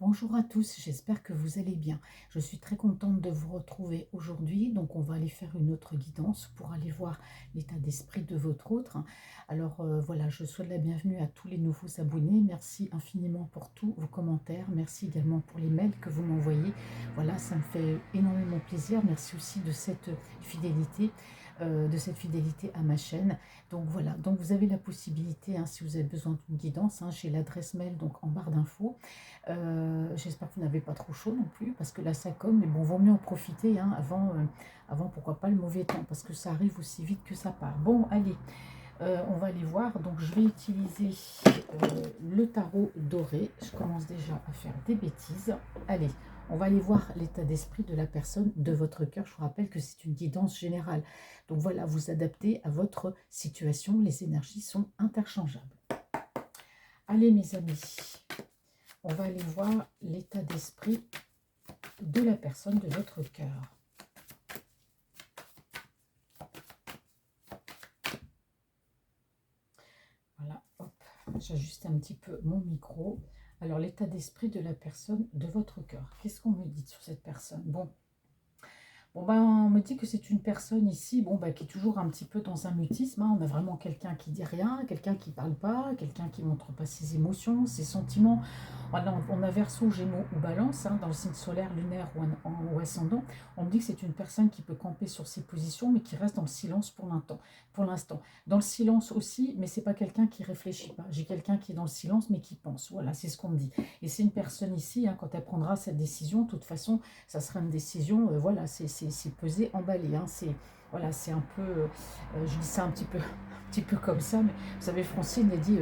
Bonjour à tous, j'espère que vous allez bien. Je suis très contente de vous retrouver aujourd'hui. Donc, on va aller faire une autre guidance pour aller voir l'état d'esprit de votre autre. Alors, voilà, je souhaite la bienvenue à tous les nouveaux abonnés. Merci infiniment pour tous vos commentaires. Merci également pour les mails que vous m'envoyez. Voilà, ça me fait énormément plaisir. Merci aussi de cette fidélité à ma chaîne. Donc voilà, donc vous avez la possibilité, hein, si vous avez besoin d'une guidance, hein, j'ai l'adresse mail donc en barre d'infos. J'espère que vous n'avez pas trop chaud non plus, parce que là ça cogne, mais bon, vaut mieux en profiter, hein, avant pourquoi pas le mauvais temps, parce que ça arrive aussi vite que ça part. Bon, allez, on va aller voir. Donc je vais utiliser le tarot doré. Je commence déjà à faire des bêtises. Allez, on va aller voir l'état d'esprit de la personne, de votre cœur. Je vous rappelle que c'est une guidance générale. Donc voilà, vous adaptez à votre situation. Les énergies sont interchangeables. Allez mes amis, on va aller voir l'état d'esprit de la personne de votre cœur. Voilà, hop, j'ajuste un petit peu mon micro. Alors, l'état d'esprit de la personne de votre cœur. Qu'est-ce qu'on me dit sur cette personne? Bon, ben, on me dit que c'est une personne ici, bon, ben, qui est toujours un petit peu dans un mutisme, hein. On a vraiment quelqu'un qui dit rien, quelqu'un qui parle pas, quelqu'un qui montre pas ses émotions, ses sentiments. Voilà, on a Verseau, Gémeaux ou Balance, hein, dans le signe solaire, lunaire ou ascendant. On me dit que c'est une personne qui peut camper sur ses positions, mais qui reste dans le silence pour l'instant. Pour l'instant. Dans le silence aussi, mais c'est pas quelqu'un qui réfléchit pas. J'ai quelqu'un qui est dans le silence, mais qui pense. Voilà, c'est ce qu'on me dit. Et c'est une personne ici, hein, quand elle prendra cette décision, de toute façon, ça sera une décision, voilà, c'est pesé, emballé, hein, voilà, c'est un peu, je dis ça un petit peu comme ça, mais vous savez, Francine, elle dit,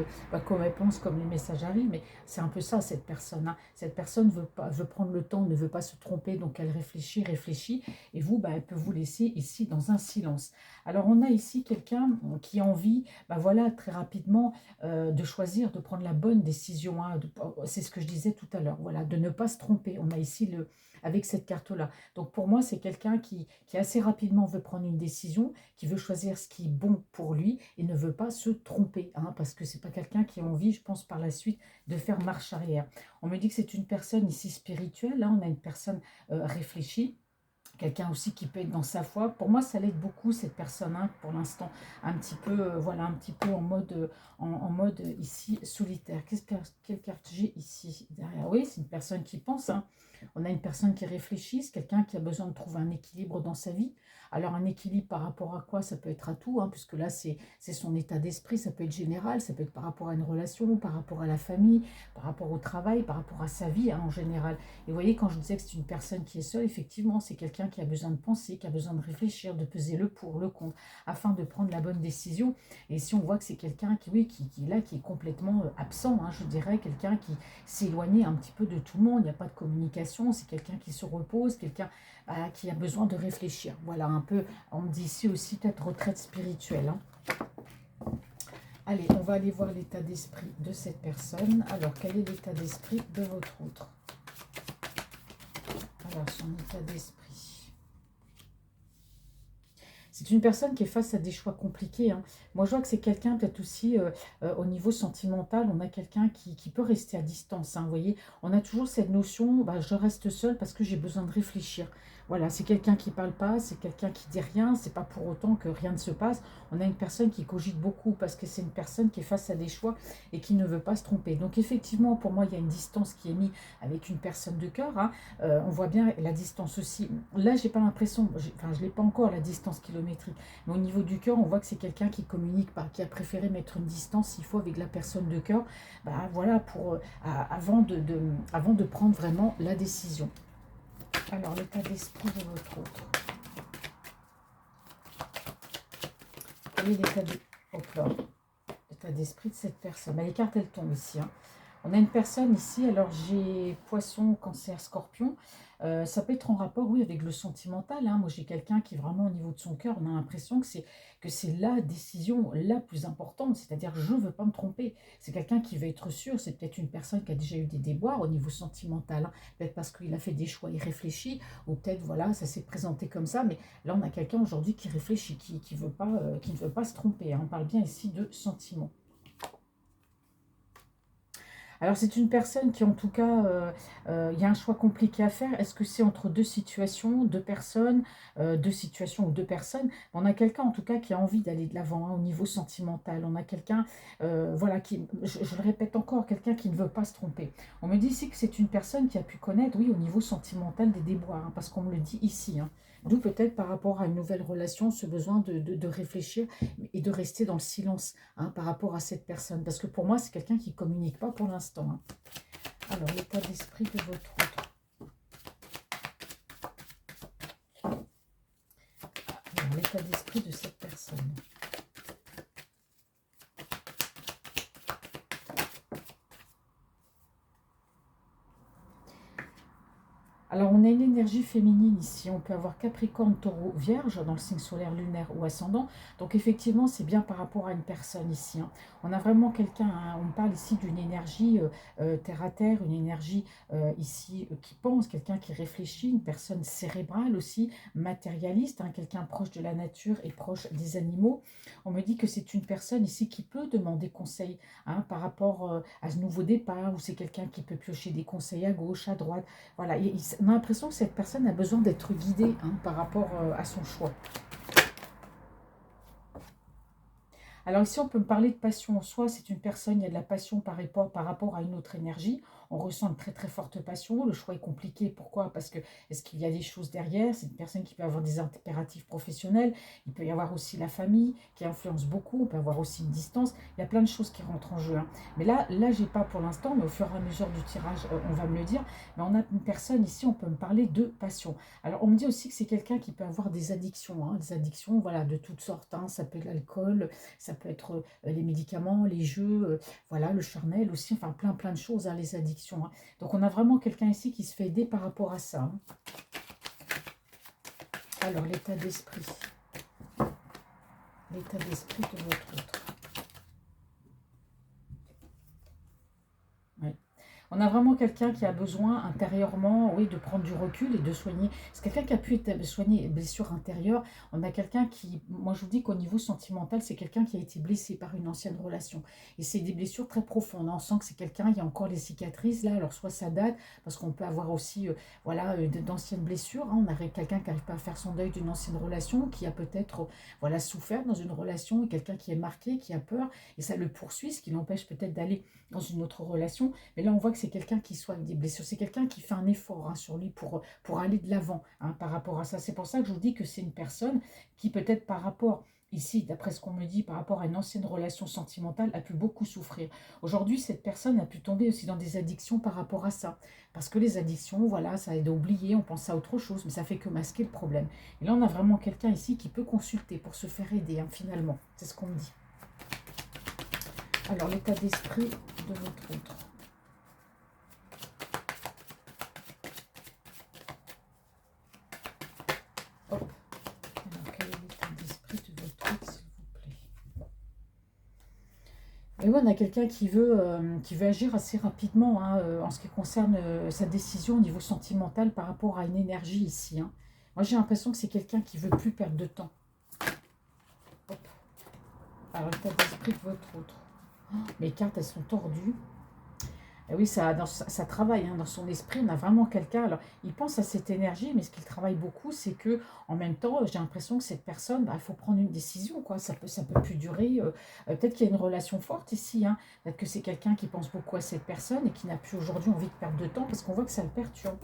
comme elle pense, comme les messages arrivent, mais c'est un peu ça, cette personne, hein. Cette personne veut prendre le temps, ne veut pas se tromper, donc elle réfléchit, et vous, elle peut vous laisser ici dans un silence. Alors, on a ici quelqu'un qui a envie, voilà, très rapidement, de choisir, de prendre la bonne décision, hein, c'est ce que je disais tout à l'heure, voilà, de ne pas se tromper. On a ici avec cette carte-là. Donc pour moi, c'est quelqu'un qui assez rapidement veut prendre une décision, qui veut choisir ce qui est bon pour lui et ne veut pas se tromper, hein, parce que c'est pas quelqu'un qui a envie, je pense, par la suite de faire marche arrière. On me dit que c'est une personne ici spirituelle, hein, on a une personne réfléchie. Quelqu'un aussi qui peut être dans sa foi. Pour moi, ça l'aide beaucoup, cette personne, hein, pour l'instant, un petit peu, voilà, un petit peu en mode ici solitaire. Quelle carte j'ai ici derrière? Oui, c'est une personne qui pense, hein. On a une personne qui réfléchit, c'est quelqu'un qui a besoin de trouver un équilibre dans sa vie. Alors, un équilibre par rapport à quoi? Ça peut être à tout, hein, puisque là, c'est son état d'esprit, ça peut être général, ça peut être par rapport à une relation, par rapport à la famille, par rapport au travail, par rapport à sa vie, hein, en général. Et vous voyez, quand je disais que c'est une personne qui est seule, effectivement, c'est quelqu'un qui a besoin de penser, qui a besoin de réfléchir, de peser le pour, le contre, afin de prendre la bonne décision. Et si on voit que c'est quelqu'un qui, oui, qui est complètement absent, hein, je dirais, quelqu'un qui s'est éloigné un petit peu de tout le monde, il n'y a pas de communication, c'est quelqu'un qui se repose, quelqu'un qui a besoin de réfléchir. Voilà, un peu, on me dit ici aussi peut-être retraite spirituelle, hein. Allez, on va aller voir l'état d'esprit de cette personne. Alors, quel est l'état d'esprit de votre autre? Alors, son état d'esprit. C'est une personne qui est face à des choix compliqués, hein. Moi, je vois que c'est quelqu'un, peut-être aussi, au niveau sentimental, on a quelqu'un qui peut rester à distance, hein, vous voyez. On a toujours cette notion, je reste seule parce que j'ai besoin de réfléchir. Voilà, c'est quelqu'un qui ne parle pas, c'est quelqu'un qui dit rien, c'est pas pour autant que rien ne se passe. On a une personne qui cogite beaucoup parce que c'est une personne qui est face à des choix et qui ne veut pas se tromper. Donc, effectivement, pour moi, il y a une distance qui est mise avec une personne de cœur, hein. On voit bien la distance aussi. Là, j'ai pas l'impression, enfin, je l'ai pas encore la distance kilométrique, mais au niveau du cœur, on voit que c'est quelqu'un qui communique pas, qui a préféré mettre une distance, s'il faut, avec la personne de cœur, voilà, avant de prendre vraiment la décision. Alors, l'état d'esprit de votre autre. Quel est l'état d'esprit de cette personne? Les cartes, elles tombent ici, hein. On a une personne ici, alors j'ai poisson, cancer, scorpion. Ça peut être en rapport, oui, avec le sentimental, hein. Moi, j'ai quelqu'un qui vraiment au niveau de son cœur, on a l'impression que c'est la décision la plus importante. C'est-à-dire, je ne veux pas me tromper. C'est quelqu'un qui veut être sûr. C'est peut-être une personne qui a déjà eu des déboires au niveau sentimental, hein. Peut-être parce qu'il a fait des choix irréfléchis, ou peut-être, voilà, ça s'est présenté comme ça. Mais là, on a quelqu'un aujourd'hui qui réfléchit, qui ne veut pas se tromper, hein. On parle bien ici de sentiments. Alors, c'est une personne qui, en tout cas, il y a un choix compliqué à faire. Est-ce que c'est entre deux situations, deux personnes, deux situations ou deux personnes? On a quelqu'un, en tout cas, qui a envie d'aller de l'avant, hein, au niveau sentimental. On a quelqu'un, voilà, qui, je le répète encore, quelqu'un qui ne veut pas se tromper. On me dit ici que c'est une personne qui a pu connaître, oui, au niveau sentimental, des déboires, hein, parce qu'on me le dit ici, hein. D'où peut-être par rapport à une nouvelle relation, ce besoin de réfléchir et de rester dans le silence, hein, par rapport à cette personne. Parce que pour moi, c'est quelqu'un qui ne communique pas pour l'instant, hein. Alors, l'état d'esprit de votre autre. Alors, l'état d'esprit de cette personne. Alors, on a une énergie féminine ici. On peut avoir Capricorne, Taureau, Vierge dans le signe solaire, lunaire ou ascendant. Donc, effectivement, c'est bien par rapport à une personne ici, hein. On a vraiment quelqu'un, hein, on parle ici d'une énergie terre à terre, une énergie ici qui pense, quelqu'un qui réfléchit, une personne cérébrale aussi, matérialiste, hein, quelqu'un proche de la nature et proche des animaux. On me dit que c'est une personne ici qui peut demander conseil, hein, par rapport à ce nouveau départ, ou c'est quelqu'un qui peut piocher des conseils à gauche, à droite. Voilà, on a l'impression que cette personne a besoin d'être guidée, hein, par rapport à son choix. Alors ici, on peut me parler de passion en soi. C'est une personne, il y a de la passion par rapport à une autre énergie. On ressent une très très forte passion. Le choix est compliqué. Pourquoi? Parce que est-ce qu'il y a des choses derrière? C'est une personne qui peut avoir des impératifs professionnels. Il peut y avoir aussi la famille qui influence beaucoup. On peut avoir aussi une distance. Il y a plein de choses qui rentrent en jeu, hein. Mais là, j'ai pas pour l'instant, mais au fur et à mesure du tirage, on va me le dire. Mais on a une personne ici, on peut me parler de passion. Alors, on me dit aussi que c'est quelqu'un qui peut avoir des addictions, hein, des addictions, voilà, de toutes sortes, hein. Ça peut être l'alcool, ça peut être les médicaments, les jeux, voilà, le charnel aussi, enfin plein plein de choses, hein, les addictions, hein. Donc on a vraiment quelqu'un ici qui se fait aider par rapport à ça, hein. Alors l'état d'esprit de votre autre. Ouais. On a vraiment quelqu'un qui a besoin intérieurement, oui, de prendre du recul et de soigner. C'est quelqu'un qui a pu soigner une blessure intérieure. On a quelqu'un qui, moi je vous dis qu'au niveau sentimental, c'est quelqu'un qui a été blessé par une ancienne relation. Et c'est des blessures très profondes, hein. On sent que c'est quelqu'un, il y a encore les cicatrices là. Alors soit ça date, parce qu'on peut avoir aussi, voilà, d'anciennes blessures, hein. On a quelqu'un qui n'arrive pas à faire son deuil d'une ancienne relation, qui a peut-être, voilà, souffert dans une relation, et quelqu'un qui est marqué, qui a peur, et ça le poursuit, ce qui l'empêche peut-être d'aller dans une autre relation. Mais là, on voit que c'est quelqu'un qui soigne des blessures. C'est quelqu'un qui fait un effort, hein, sur lui pour aller de l'avant, hein, par rapport à ça. C'est pour ça que je vous dis que c'est une personne qui peut-être par rapport, ici, d'après ce qu'on me dit, par rapport à une ancienne relation sentimentale, a pu beaucoup souffrir. Aujourd'hui, cette personne a pu tomber aussi dans des addictions par rapport à ça. Parce que les addictions, voilà, ça aide à oublier, on pense à autre chose, mais ça fait que masquer le problème. Et là, on a vraiment quelqu'un ici qui peut consulter pour se faire aider, hein, finalement. C'est ce qu'on me dit. Alors, l'état d'esprit de votre autre. Hop. Alors, quel est l'état d'esprit de votre autre, s'il vous plaît? Et oui, on a quelqu'un qui veut agir assez rapidement, hein, en ce qui concerne sa décision au niveau sentimental par rapport à une énergie ici, hein. Moi, j'ai l'impression que c'est quelqu'un qui veut plus perdre de temps. Hop. Alors, l'état d'esprit de votre autre. Oh, mes cartes, elles sont tordues. Et oui, ça travaille, hein, dans son esprit. On a vraiment quelqu'un. Alors, il pense à cette énergie, mais ce qu'il travaille beaucoup, c'est que en même temps, j'ai l'impression que cette personne, bah, il faut prendre une décision, quoi. Ça peut plus durer. Peut-être qu'il y a une relation forte ici, hein. Peut-être que c'est quelqu'un qui pense beaucoup à cette personne et qui n'a plus aujourd'hui envie de perdre de temps parce qu'on voit que ça le perturbe.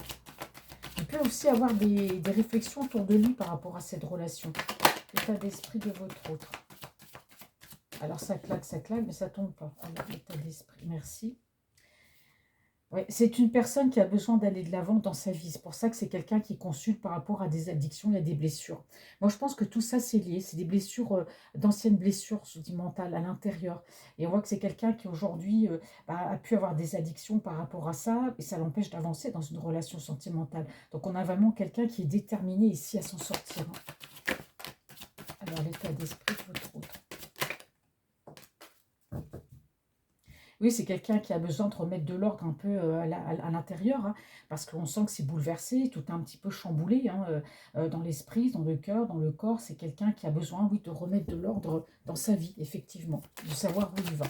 Il peut aussi avoir des réflexions autour de lui par rapport à cette relation. L'état d'esprit de votre autre. Alors, ça claque, mais ça tombe pas. Alors, l'état d'esprit, merci. Ouais, c'est une personne qui a besoin d'aller de l'avant dans sa vie. C'est pour ça que c'est quelqu'un qui consulte par rapport à des addictions et à des blessures. Moi, je pense que tout ça, c'est lié. C'est des blessures, d'anciennes blessures, je dis mentales, à l'intérieur. Et on voit que c'est quelqu'un qui, aujourd'hui, bah, a pu avoir des addictions par rapport à ça, et ça l'empêche d'avancer dans une relation sentimentale. Donc, on a vraiment quelqu'un qui est déterminé ici à s'en sortir, hein. Alors, l'état d'esprit de votre autre. Oui, c'est quelqu'un qui a besoin de remettre de l'ordre un peu à l'intérieur, hein, parce qu'on sent que c'est bouleversé, tout est un petit peu chamboulé, hein, dans l'esprit, dans le cœur, dans le corps. C'est quelqu'un qui a besoin, oui, de remettre de l'ordre dans sa vie, effectivement, de savoir où il va.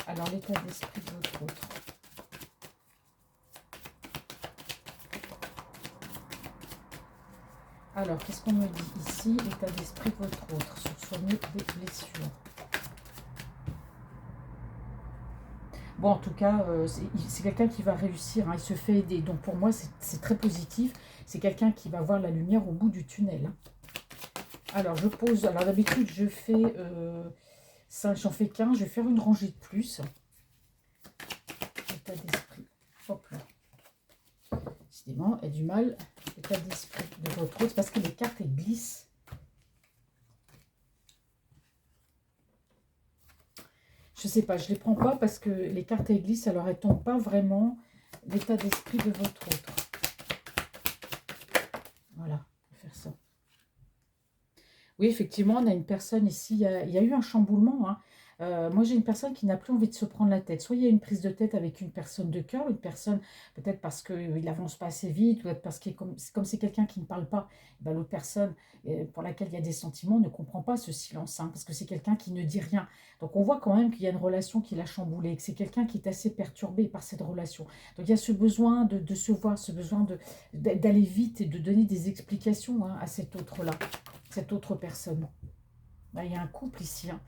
Alors, l'état d'esprit de votre autre. Alors, qu'est-ce qu'on me dit ici? L'état d'esprit de votre autre sur soigner des blessures. Bon, en tout cas, c'est quelqu'un qui va réussir, hein, il se fait aider. Donc pour moi, c'est très positif. C'est quelqu'un qui va voir la lumière au bout du tunnel, hein. Alors, je pose... Alors d'habitude, je fais... ça, j'en fais qu'un. Je vais faire une rangée de plus. État d'esprit. Hop là. Décidément, elle a du mal. L'état d'esprit de votre autre. Parce que les cartes, elles glissent. Je sais pas, je les prends pas parce que les cartes elles glissent, alors elles tombent pas vraiment l'état d'esprit de votre autre. Voilà, on va faire ça. Oui, effectivement, on a une personne ici, il y a eu un chamboulement, hein. Moi, j'ai une personne qui n'a plus envie de se prendre la tête. Soit il y a une prise de tête avec une personne de cœur, une personne peut-être parce qu'il n'avance pas assez vite, ou peut-être parce que comme c'est quelqu'un qui ne parle pas, ben, l'autre personne pour laquelle il y a des sentiments ne comprend pas ce silence, hein, parce que c'est quelqu'un qui ne dit rien. Donc on voit quand même qu'il y a une relation qui l'a chamboulé, que c'est quelqu'un qui est assez perturbé par cette relation. Donc il y a ce besoin de se voir, ce besoin d'aller vite et de donner des explications, hein, à cet autre-là, cette autre personne. Là, il y a un couple ici, hein.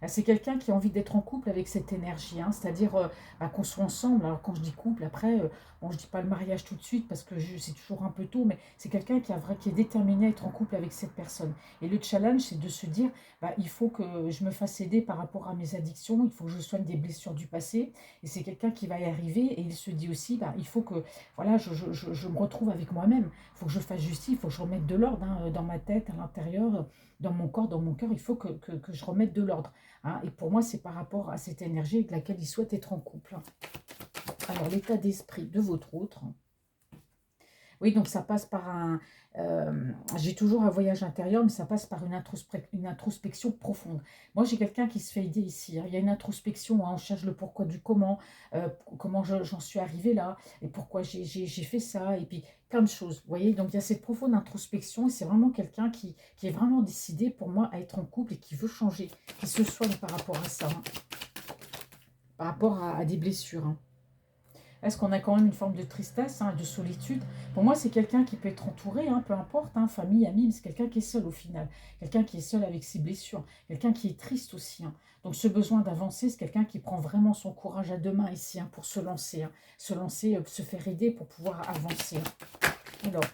C'est quelqu'un qui a envie d'être en couple avec cette énergie, hein. C'est-à-dire bah, qu'on soit ensemble. Alors quand je dis couple, après, bon, je ne dis pas le mariage tout de suite parce que c'est toujours un peu tôt, mais c'est quelqu'un qui est déterminé à être en couple avec cette personne. Et le challenge, c'est de se dire, bah, il faut que je me fasse aider par rapport à mes addictions, il faut que je soigne des blessures du passé. Et c'est quelqu'un qui va y arriver et il se dit aussi, bah, il faut que voilà, je me retrouve avec moi-même. Il faut que je fasse justice, il faut que je remette de l'ordre, hein, dans ma tête, à l'intérieur, dans mon corps, dans mon cœur. Il faut que je remette de l'ordre, hein. Et pour moi, c'est par rapport à cette énergie avec laquelle il souhaite être en couple. Alors, l'état d'esprit de votre autre. Oui, donc ça passe par un... j'ai toujours un voyage intérieur, mais ça passe par une introspection profonde. Moi, j'ai quelqu'un qui se fait aider ici, hein. Il y a une introspection, hein, on cherche le pourquoi du comment, comment j'en suis arrivée là, et pourquoi j'ai fait ça, et puis plein de choses. Vous voyez, donc il y a cette profonde introspection, et c'est vraiment quelqu'un qui est vraiment décidé pour moi à être en couple et qui veut changer, qui se soigne par rapport à ça, hein, par rapport à des blessures, hein. Est-ce qu'on a quand même une forme de tristesse, hein, de solitude? Pour moi, c'est quelqu'un qui peut être entouré, hein, peu importe, hein, famille, amis, mais c'est quelqu'un qui est seul au final. Quelqu'un qui est seul avec ses blessures. Quelqu'un qui est triste aussi, hein. Donc ce besoin d'avancer, c'est quelqu'un qui prend vraiment son courage à deux mains ici, hein, pour se lancer. Hein. Se lancer, se faire aider pour pouvoir avancer, hein. Alors,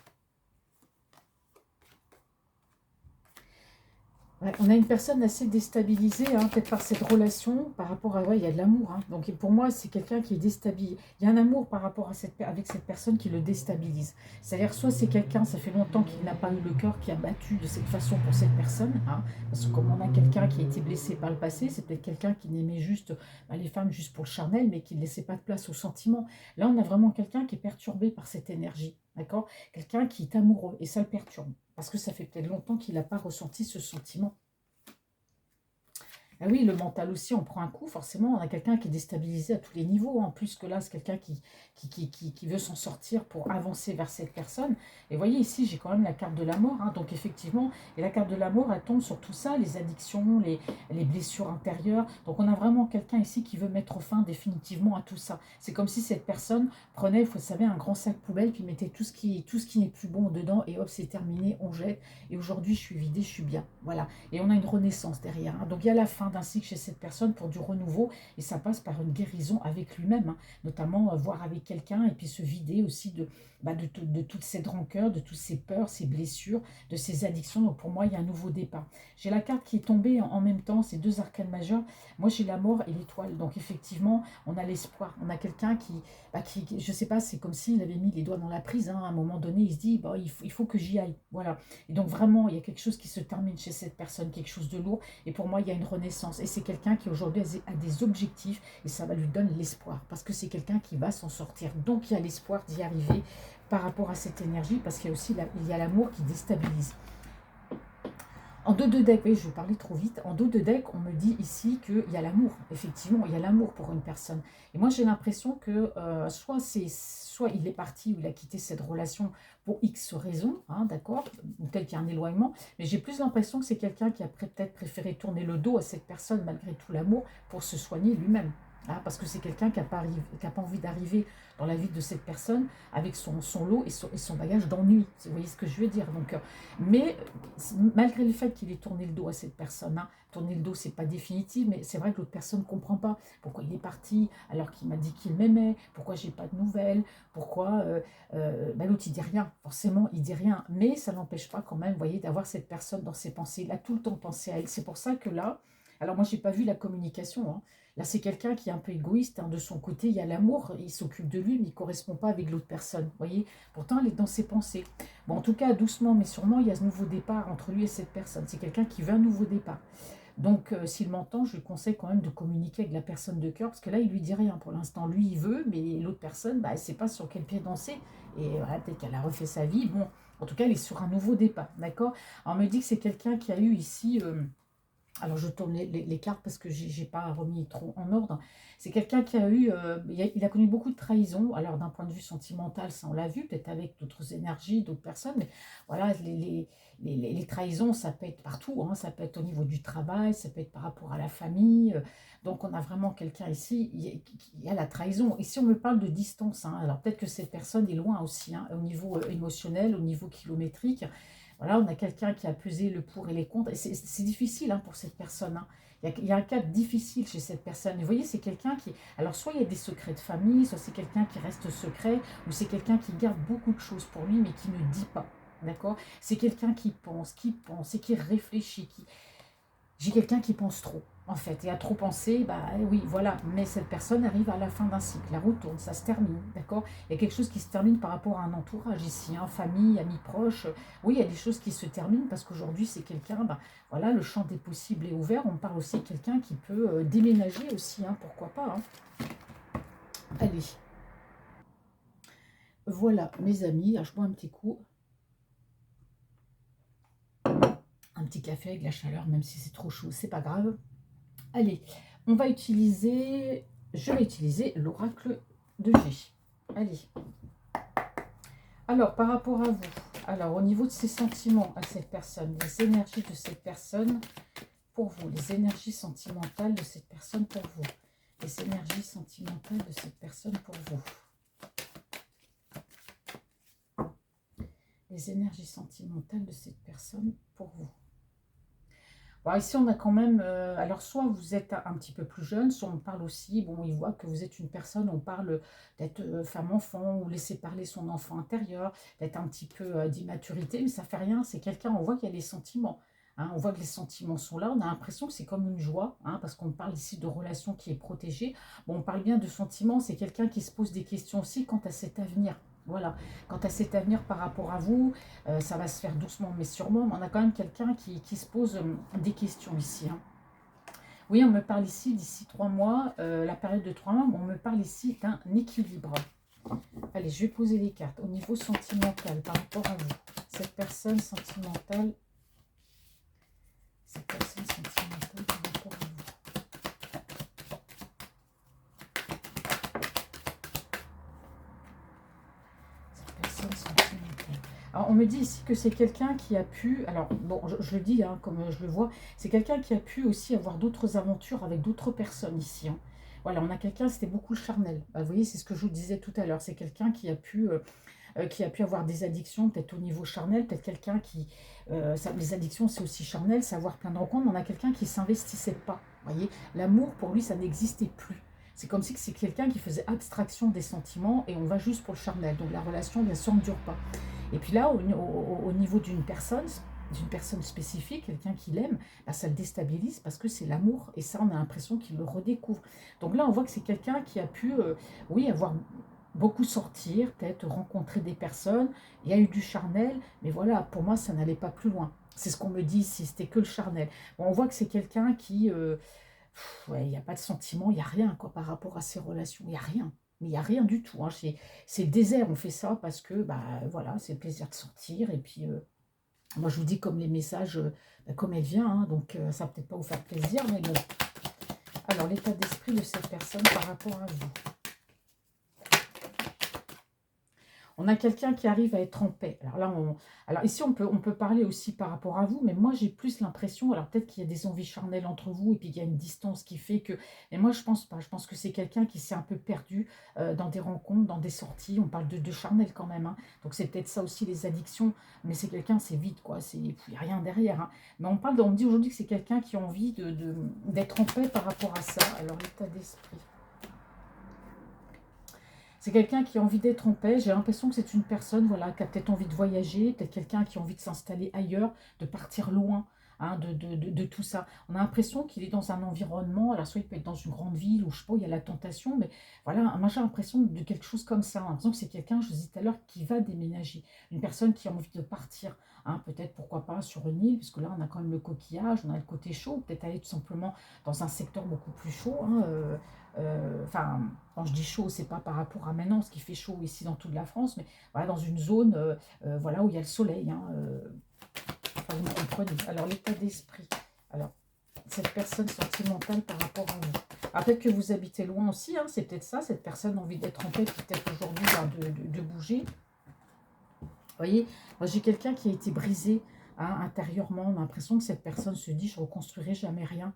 ouais, on a une personne assez déstabilisée, hein, peut-être par cette relation, par rapport à... Ouais, il y a de l'amour, hein. Donc pour moi, c'est quelqu'un qui est déstabilisé. Il y a un amour par rapport à avec cette personne qui le déstabilise. C'est-à-dire, soit c'est quelqu'un, ça fait longtemps qu'il n'a pas eu le cœur, qui a battu de cette façon pour cette personne, hein, parce que comme on a quelqu'un qui a été blessé par le passé, c'est peut-être quelqu'un qui n'aimait juste bah, les femmes juste pour le charnel, mais qui ne laissait pas de place aux sentiments. Là, on a vraiment quelqu'un qui est perturbé par cette énergie, d'accord? Quelqu'un qui est amoureux, et ça le perturbe. Parce que ça fait peut-être longtemps qu'il n'a pas ressenti ce sentiment. Ah oui, le mental aussi, on prend un coup, forcément, on a quelqu'un qui est déstabilisé à tous les niveaux, en plus que là, c'est quelqu'un qui veut s'en sortir pour avancer vers cette personne. Et vous voyez, ici, j'ai quand même la carte de la mort, hein, donc effectivement, et la carte de la mort, elle tombe sur tout ça, les addictions, les blessures intérieures. Donc on a vraiment quelqu'un ici qui veut mettre fin définitivement à tout ça. C'est comme si cette personne prenait, vous savez, un grand sac poubelle, puis mettait tout ce qui n'est plus bon dedans, et hop, c'est terminé, on jette. Et aujourd'hui, je suis vidée, je suis bien. Voilà. Et on a une renaissance derrière, hein. Donc il y a la fin d'un cycle chez cette personne pour du renouveau et ça passe par une guérison avec lui-même, hein. Notamment voir avec quelqu'un et puis se vider aussi de toute cette rancœur, de toutes ces peurs, ces blessures, de ces addictions. Donc pour moi, il y a un nouveau départ. J'ai la carte qui est tombée en même temps, ces deux arcanes majeures. Moi, j'ai la mort et l'étoile. Donc effectivement, on a l'espoir. On a quelqu'un je sais pas, c'est comme s'il avait mis les doigts dans la prise, hein. À un moment donné, il se dit, bah, il faut que j'y aille. Voilà. Et donc vraiment, il y a quelque chose qui se termine chez cette personne, quelque chose de lourd. Et pour moi, il y a une renaissance. Et c'est quelqu'un qui aujourd'hui a des objectifs et ça va lui donner l'espoir. Parce que c'est quelqu'un qui va s'en sortir. Donc il y a l'espoir d'y arriver par rapport à cette énergie. Parce qu'il y a aussi il y a l'amour qui déstabilise. En dos de deck, oui, je vais parler trop vite. En dos de deck, on me dit ici qu'il y a l'amour. Effectivement, il y a l'amour pour une personne. Et moi, j'ai l'impression que soit il est parti ou il a quitté cette relation pour X raisons, hein, d'accord, ou tel qu'il y a un éloignement. Mais j'ai plus l'impression que c'est quelqu'un qui a peut-être préféré tourner le dos à cette personne malgré tout l'amour pour se soigner lui-même. hein, parce que c'est quelqu'un qui n'a pas, pas envie d'arriver dans la vie de cette personne avec son lot et son bagage d'ennui. Vous voyez ce que je veux dire. Donc, mais malgré le fait qu'il ait tourné le dos à cette personne, hein, tourner le dos, c'est pas définitif, mais c'est vrai que l'autre personne ne comprend pas pourquoi il est parti alors qu'il m'a dit qu'il m'aimait, pourquoi j'ai pas de nouvelles, pourquoi l'autre il dit rien, forcément il dit rien, mais ça n'empêche pas quand même, vous voyez, d'avoir cette personne dans ses pensées. Il a tout le temps pensé à elle. C'est pour ça que là, alors moi j'ai pas vu la communication, hein. Là, c'est quelqu'un qui est un peu égoïste, hein. De son côté, il y a l'amour, il s'occupe de lui, mais il ne correspond pas avec l'autre personne. Vous voyez, pourtant, elle est dans ses pensées. Bon, en tout cas, doucement, mais sûrement, il y a ce nouveau départ entre lui et cette personne. C'est quelqu'un qui veut un nouveau départ. Donc, s'il m'entend, je lui conseille quand même de communiquer avec la personne de cœur, parce que là, il lui dit rien pour l'instant. Lui, il veut, mais l'autre personne, bah, elle ne sait pas sur quel pied danser. Et voilà, peut-être qu'elle a refait sa vie. Bon, en tout cas, elle est sur un nouveau départ, d'accord? Alors, on me dit que c'est quelqu'un qui a eu ici... alors, je tourne les cartes parce que j'ai pas remis trop en ordre. C'est quelqu'un qui a eu, il a connu beaucoup de trahisons. Alors, d'un point de vue sentimental, ça on l'a vu, peut-être avec d'autres énergies, d'autres personnes. Mais voilà, les trahisons, ça peut être partout, hein. Ça peut être au niveau du travail, ça peut être par rapport à la famille. Donc, on a vraiment quelqu'un ici, il y a la trahison. Ici, on me parle de distance, hein. Alors, peut-être que cette personne est loin aussi, hein, au niveau émotionnel, au niveau kilométrique. Voilà, on a quelqu'un qui a pesé le pour et les contre. Et c'est difficile, hein, pour cette personne, hein. Il y a un cadre difficile chez cette personne. Et vous voyez, c'est quelqu'un qui... Alors, soit il y a des secrets de famille, soit c'est quelqu'un qui reste secret, ou c'est quelqu'un qui garde beaucoup de choses pour lui, mais qui ne dit pas. D'accord? C'est quelqu'un qui pense et qui réfléchit, j'ai quelqu'un qui pense trop, en fait, et à trop penser, bah oui, voilà. Mais cette personne arrive à la fin d'un cycle, la roue tourne, ça se termine, d'accord? Il y a quelque chose qui se termine par rapport à un entourage ici, hein, famille, amis proches. Oui, il y a des choses qui se terminent parce qu'aujourd'hui, c'est quelqu'un, bah, voilà, le champ des possibles est ouvert. On parle aussi de quelqu'un qui peut déménager aussi, hein, pourquoi pas, hein. Allez, voilà, mes amis, je bois un petit coup, un petit café avec la chaleur, même si c'est trop chaud, c'est pas grave. Allez, on va utiliser, je vais utiliser l'oracle de G. Allez. Alors, par rapport à vous, alors au niveau de ses sentiments à cette personne, les énergies de cette personne pour vous, les énergies sentimentales de cette personne pour vous, les énergies sentimentales de cette personne pour vous, les énergies sentimentales de cette personne pour vous. Bon, ici, on a quand même... alors, soit vous êtes un petit peu plus jeune, soit on parle aussi... Bon, il voit que vous êtes une personne, on parle d'être femme-enfant, ou laisser parler son enfant intérieur, d'être un petit peu d'immaturité, mais ça fait rien. C'est quelqu'un, on voit qu'il y a les sentiments. Hein, on voit que les sentiments sont là. On a l'impression que c'est comme une joie, hein, parce qu'on parle ici de relation qui est protégée. Bon, on parle bien de sentiments. C'est quelqu'un qui se pose des questions aussi quant à cet avenir. Voilà, quant à cet avenir par rapport à vous, ça va se faire doucement mais sûrement, mais on a quand même quelqu'un qui se pose des questions ici, hein. Oui, on me parle ici d'ici 3 mois, la période de 3 mois, on me parle ici d'un équilibre. Allez, je vais poser les cartes au niveau sentimental par rapport à vous. Cette personne sentimentale par rapport à vous. Alors, on me dit ici que c'est quelqu'un qui a pu, alors bon, je le dis, hein, comme je le vois, c'est quelqu'un qui a pu aussi avoir d'autres aventures avec d'autres personnes ici, hein. Voilà, on a quelqu'un, c'était beaucoup le charnel. Bah, vous voyez, c'est ce que je vous disais tout à l'heure. C'est quelqu'un qui a pu avoir des addictions, peut-être au niveau charnel, peut-être quelqu'un qui... les addictions, c'est aussi charnel, savoir plein de rencontres, mais on a quelqu'un qui ne s'investissait pas. Vous voyez, l'amour, pour lui, ça n'existait plus. C'est comme si c'est quelqu'un qui faisait abstraction des sentiments et on va juste pour le charnel. Donc la relation, bien sûr, ne dure pas. Et puis là, au niveau d'une personne spécifique, quelqu'un qui l'aime, bah, ça le déstabilise parce que c'est l'amour. Et ça, on a l'impression qu'il le redécouvre. Donc là, on voit que c'est quelqu'un qui a pu, oui, avoir beaucoup sortir, peut-être rencontrer des personnes. Il y a eu du charnel, mais voilà, pour moi, ça n'allait pas plus loin. C'est ce qu'on me dit ici, c'était que le charnel. Bon, on voit que c'est quelqu'un qui... ouais, il n'y a pas de sentiment, il n'y a rien quoi, par rapport à ces relations, il n'y a rien. Mais il n'y a rien du tout, hein. C'est le désert, on fait ça parce que, bah voilà, c'est le plaisir de sortir. Et puis, moi, je vous dis comme les messages, bah, comme elle vient, hein, donc ça va peut-être pas vous faire plaisir, mais bon. Alors, l'état d'esprit de cette personne par rapport à vous. On a quelqu'un qui arrive à être en paix. Alors là, alors ici, on peut parler aussi par rapport à vous, mais moi, j'ai plus l'impression, alors peut-être qu'il y a des envies charnelles entre vous, et puis il y a une distance qui fait que... Mais moi, je pense pas. Je pense que c'est quelqu'un qui s'est un peu perdu dans des rencontres, dans des sorties. On parle de charnel quand même, hein. Donc c'est peut-être ça aussi, les addictions. Mais c'est quelqu'un, c'est vide, quoi. Il n'y a rien derrière, hein. Mais on me dit aujourd'hui que c'est quelqu'un qui a envie d'être en paix par rapport à ça. Alors, l'état d'esprit. C'est quelqu'un qui a envie d'être en paix. J'ai l'impression que c'est une personne, voilà, qui a peut-être envie de voyager, peut-être quelqu'un qui a envie de s'installer ailleurs, de partir loin, hein, de tout ça. On a l'impression qu'il est dans un environnement, alors soit il peut être dans une grande ville, ou je sais pas, où il y a la tentation, mais voilà, moi j'ai l'impression de quelque chose comme ça. On a l'impression que c'est quelqu'un, je vous disais tout à l'heure, qui va déménager. Une personne qui a envie de partir, hein, peut-être, pourquoi pas, sur une île, puisque là on a quand même le coquillage, on a le côté chaud, peut-être aller tout simplement dans un secteur beaucoup plus chaud, hein, enfin, quand je dis chaud, c'est pas par rapport à maintenant, ce qui fait chaud ici dans toute la France, mais voilà, dans une zone voilà, où il y a le soleil, hein, enfin, vous me comprenez. Alors, l'état d'esprit. Alors, cette personne sentimentale par rapport à vous. Alors, peut-être que vous habitez loin aussi, hein, c'est peut-être ça, cette personne a envie d'être en paix, peut-être aujourd'hui de bouger. Vous voyez, moi j'ai quelqu'un qui a été brisé, hein, intérieurement. On a l'impression que cette personne se dit, je reconstruirai jamais rien.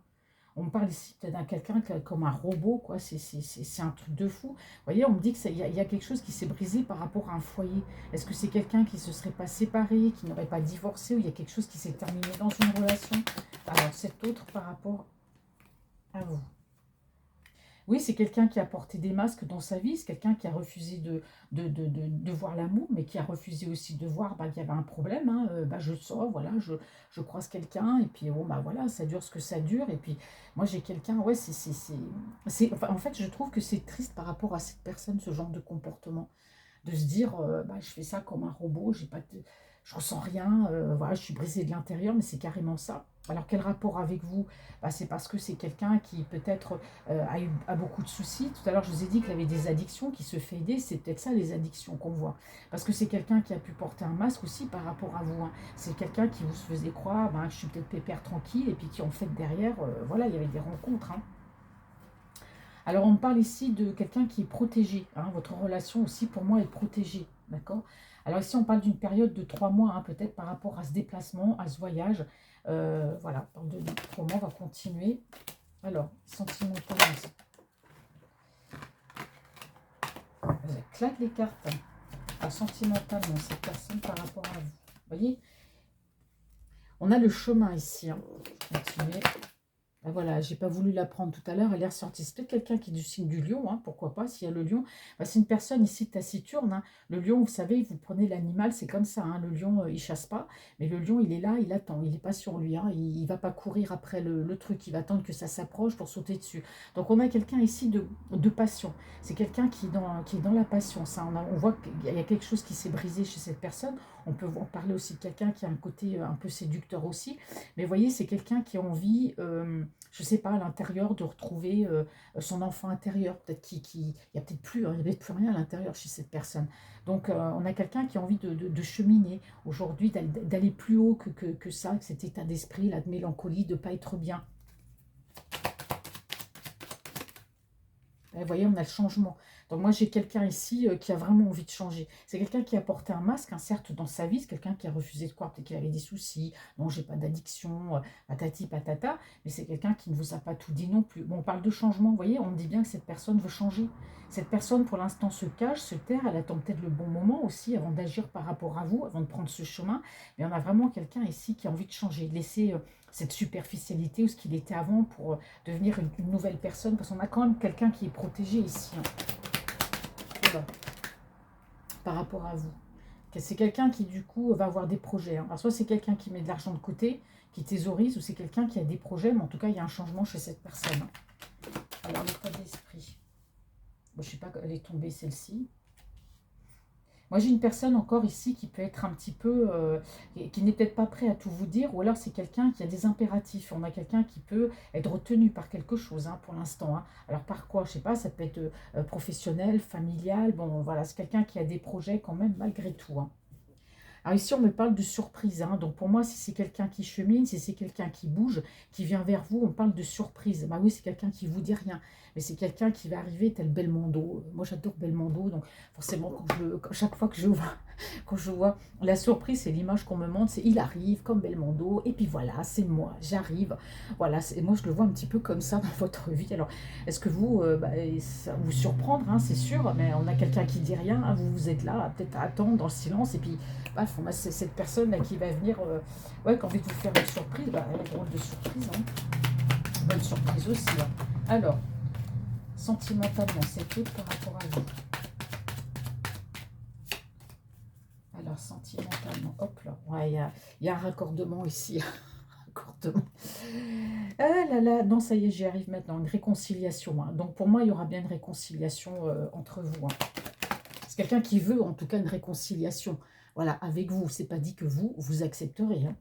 On me parle ici peut-être d'un quelqu'un comme un robot, quoi. C'est un truc de fou. Vous voyez, on me dit qu'il y a quelque chose qui s'est brisé par rapport à un foyer. Est-ce que c'est quelqu'un qui se serait pas séparé, qui n'aurait pas divorcé, ou il y a quelque chose qui s'est terminé dans une relation? Alors, cet autre par rapport à vous. Oui, c'est quelqu'un qui a porté des masques dans sa vie, c'est quelqu'un qui a refusé de voir l'amour, mais qui a refusé aussi de voir bah, qu'il y avait un problème, hein. Bah, je sors, voilà, je croise quelqu'un, et puis bon, bah voilà, ça dure ce que ça dure. Et puis moi j'ai quelqu'un, ouais, enfin, en fait, je trouve que c'est triste par rapport à cette personne, ce genre de comportement de se dire bah, je fais ça comme un robot, j'ai pas je ressens rien, voilà, je suis brisée de l'intérieur, mais c'est carrément ça. Alors quel rapport avec vous? Bah, c'est parce que c'est quelqu'un qui peut-être a beaucoup de soucis. Tout à l'heure je vous ai dit qu'il avait des addictions, qui se fait aider, c'est peut-être ça les addictions qu'on voit. Parce que c'est quelqu'un qui a pu porter un masque aussi par rapport à vous, hein. C'est quelqu'un qui vous faisait croire bah, que je suis peut-être pépère tranquille, et puis qui en fait derrière, voilà, il y avait des rencontres, hein. Alors, on me parle ici de quelqu'un qui est protégé, hein. Votre relation aussi, pour moi, est protégée. D'accord? Alors, ici, on parle d'une période de 3 mois, hein, peut-être par rapport à ce déplacement, à ce voyage. Voilà, on parle de 3 mois, on va continuer. Alors, sentimentalement, claque les cartes. Alors, sentimentalement, cette personne par rapport à vous. Vous voyez? On a le chemin ici, hein. Je continue. Ah, voilà, j'ai pas voulu la prendre tout à l'heure, elle est ressortie. C'est peut-être quelqu'un qui est du signe du lion, hein, pourquoi pas, s'il y a le lion. Bah, c'est une personne ici taciturne, hein. Le lion, vous savez, vous prenez l'animal, c'est comme ça, hein. Le lion, il chasse pas, mais le lion, il est là, il attend, il n'est pas sur lui, hein. Il va pas courir après le truc, il va attendre que ça s'approche pour sauter dessus. Donc on a quelqu'un ici de passion. C'est quelqu'un qui est dans la patience, hein. On voit qu'il y a quelque chose qui s'est brisé chez cette personne. On peut en parler aussi de quelqu'un qui a un côté un peu séducteur aussi. Mais vous voyez, c'est quelqu'un qui a envie... je ne sais pas, à l'intérieur, de retrouver son enfant intérieur. Peut-être il n'y a peut-être plus, hein, il n'y a peut-être plus rien à l'intérieur chez cette personne. Donc, on a quelqu'un qui a envie de cheminer aujourd'hui, d'aller plus haut que ça, que cet état d'esprit, là, de mélancolie, de ne pas être bien. Et vous voyez, on a le changement. Donc moi, j'ai quelqu'un ici qui a vraiment envie de changer. C'est quelqu'un qui a porté un masque, hein, certes, dans sa vie. C'est quelqu'un qui a refusé de croire, peut-être qu'il avait des soucis. Non, j'ai pas d'addiction, patati patata. Mais c'est quelqu'un qui ne vous a pas tout dit non plus. Bon, on parle de changement. Vous voyez, on me dit bien que cette personne veut changer. Cette personne, pour l'instant, se cache, se terre. Elle attend peut-être le bon moment aussi avant d'agir par rapport à vous, avant de prendre ce chemin. Mais on a vraiment quelqu'un ici qui a envie de changer, de laisser cette superficialité ou ce qu'il était avant pour devenir une nouvelle personne. Parce qu'on a quand même quelqu'un qui est protégé ici, hein. Voilà, par rapport à vous. C'est quelqu'un qui, du coup, va avoir des projets, hein. Alors, soit c'est quelqu'un qui met de l'argent de côté, qui thésaurise, ou c'est quelqu'un qui a des projets, mais en tout cas, il y a un changement chez cette personne, hein. Alors, l'état d'esprit. Bon, je ne sais pas, elle est tombée, celle-ci. Moi, j'ai une personne encore ici qui peut être un petit peu, qui n'est peut-être pas prêt à tout vous dire, ou alors c'est quelqu'un qui a des impératifs. On a quelqu'un qui peut être retenu par quelque chose, hein, pour l'instant, hein. Alors par quoi? Je ne sais pas, ça peut être professionnel, familial. Bon, voilà, c'est quelqu'un qui a des projets quand même malgré tout, hein. Alors ici, on me parle de surprise, hein. Donc pour moi, si c'est quelqu'un qui chemine, si c'est quelqu'un qui bouge, qui vient vers vous, on parle de surprise. Bah oui, c'est quelqu'un qui vous dit rien, mais c'est quelqu'un qui va arriver tel Belmondo. Moi, j'adore Belmondo, donc forcément, chaque fois que je vois, quand je vois la surprise, c'est l'image qu'on me montre, c'est il arrive comme Belmondo, et puis voilà, c'est moi, j'arrive. Voilà, moi je le vois un petit peu comme ça dans votre vie. Alors, est-ce que vous, ça va vous surprendre, hein, c'est sûr, mais on a quelqu'un qui dit rien, hein, vous êtes là, peut-être à attendre dans le silence, et puis paf, on a cette personne là qui va venir, ouais, qui a envie de vous faire une surprise, bah, elle a le droit de surprise, hein. Bonne surprise aussi, hein. Alors, sentimentalement, c'est tout par rapport à vous. Alors, sentimentalement, hop là, ouais, il y a un raccordement ici, raccordement. Ah là là, non, ça y est, j'y arrive maintenant, une réconciliation, hein. Donc, pour moi, il y aura bien une réconciliation entre vous, hein. C'est quelqu'un qui veut, en tout cas, une réconciliation, voilà, avec vous. C'est pas dit que vous accepterez, hein.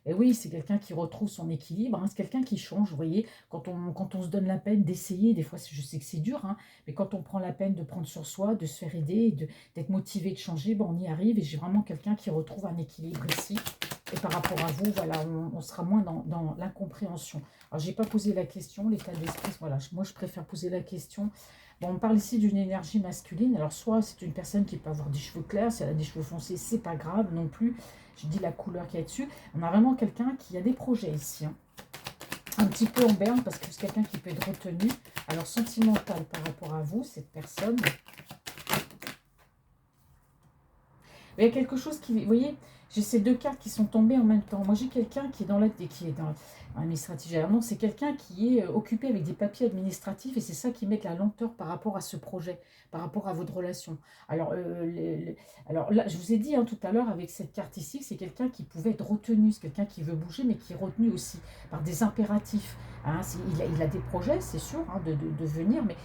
Et oui, c'est quelqu'un qui retrouve son équilibre, hein. C'est quelqu'un qui change, vous voyez, quand on se donne la peine d'essayer, des fois je sais que c'est dur, hein, mais quand on prend la peine de prendre sur soi, de se faire aider, d'être motivé de changer, ben on y arrive et j'ai vraiment quelqu'un qui retrouve un équilibre ici. Et par rapport à vous, voilà, on sera moins dans l'incompréhension. Alors, j'ai pas posé la question, l'état d'esprit, voilà, moi je préfère poser la question. Bon, on parle ici d'une énergie masculine, alors soit c'est une personne qui peut avoir des cheveux clairs, si elle a des cheveux foncés, c'est pas grave non plus, je dis la couleur qu'il y a dessus. On a vraiment quelqu'un qui a des projets ici, hein. Un petit peu en berne parce que c'est quelqu'un qui peut être retenu. Alors sentimental par rapport à vous, cette personne. Mais il y a quelque chose qui... Vous voyez, j'ai ces deux cartes qui sont tombées en même temps. Moi, j'ai quelqu'un qui est dans l'administratif. Non, c'est quelqu'un qui est occupé avec des papiers administratifs et c'est ça qui met de la lenteur par rapport à ce projet, par rapport à votre relation. Alors, alors là, je vous ai dit, hein, tout à l'heure avec cette carte ici que c'est quelqu'un qui pouvait être retenu. C'est quelqu'un qui veut bouger mais qui est retenu aussi par des impératifs, hein. Il a des projets, c'est sûr, hein, de venir, mais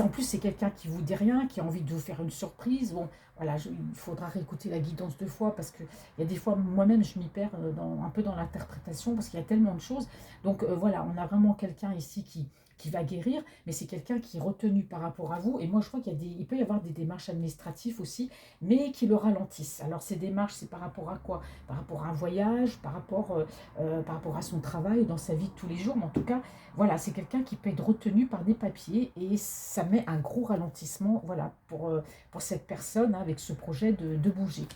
en plus, c'est quelqu'un qui vous dit rien, qui a envie de vous faire une surprise. Bon, voilà, il faudra réécouter la guidance 2 fois parce qu'il y a des fois, moi-même, je m'y perds un peu dans l'interprétation parce qu'il y a tellement de choses. Donc voilà, on a vraiment quelqu'un ici qui va guérir, mais c'est quelqu'un qui est retenu par rapport à vous. Et moi, je crois il peut y avoir des démarches administratives aussi, mais qui le ralentissent. Alors, ces démarches, c'est par rapport à quoi? Par rapport à un voyage, par rapport à son travail, dans sa vie de tous les jours. Mais en tout cas, voilà, c'est quelqu'un qui peut être retenu par des papiers et ça met un gros ralentissement, voilà, pour cette personne, hein, avec ce projet de bouger.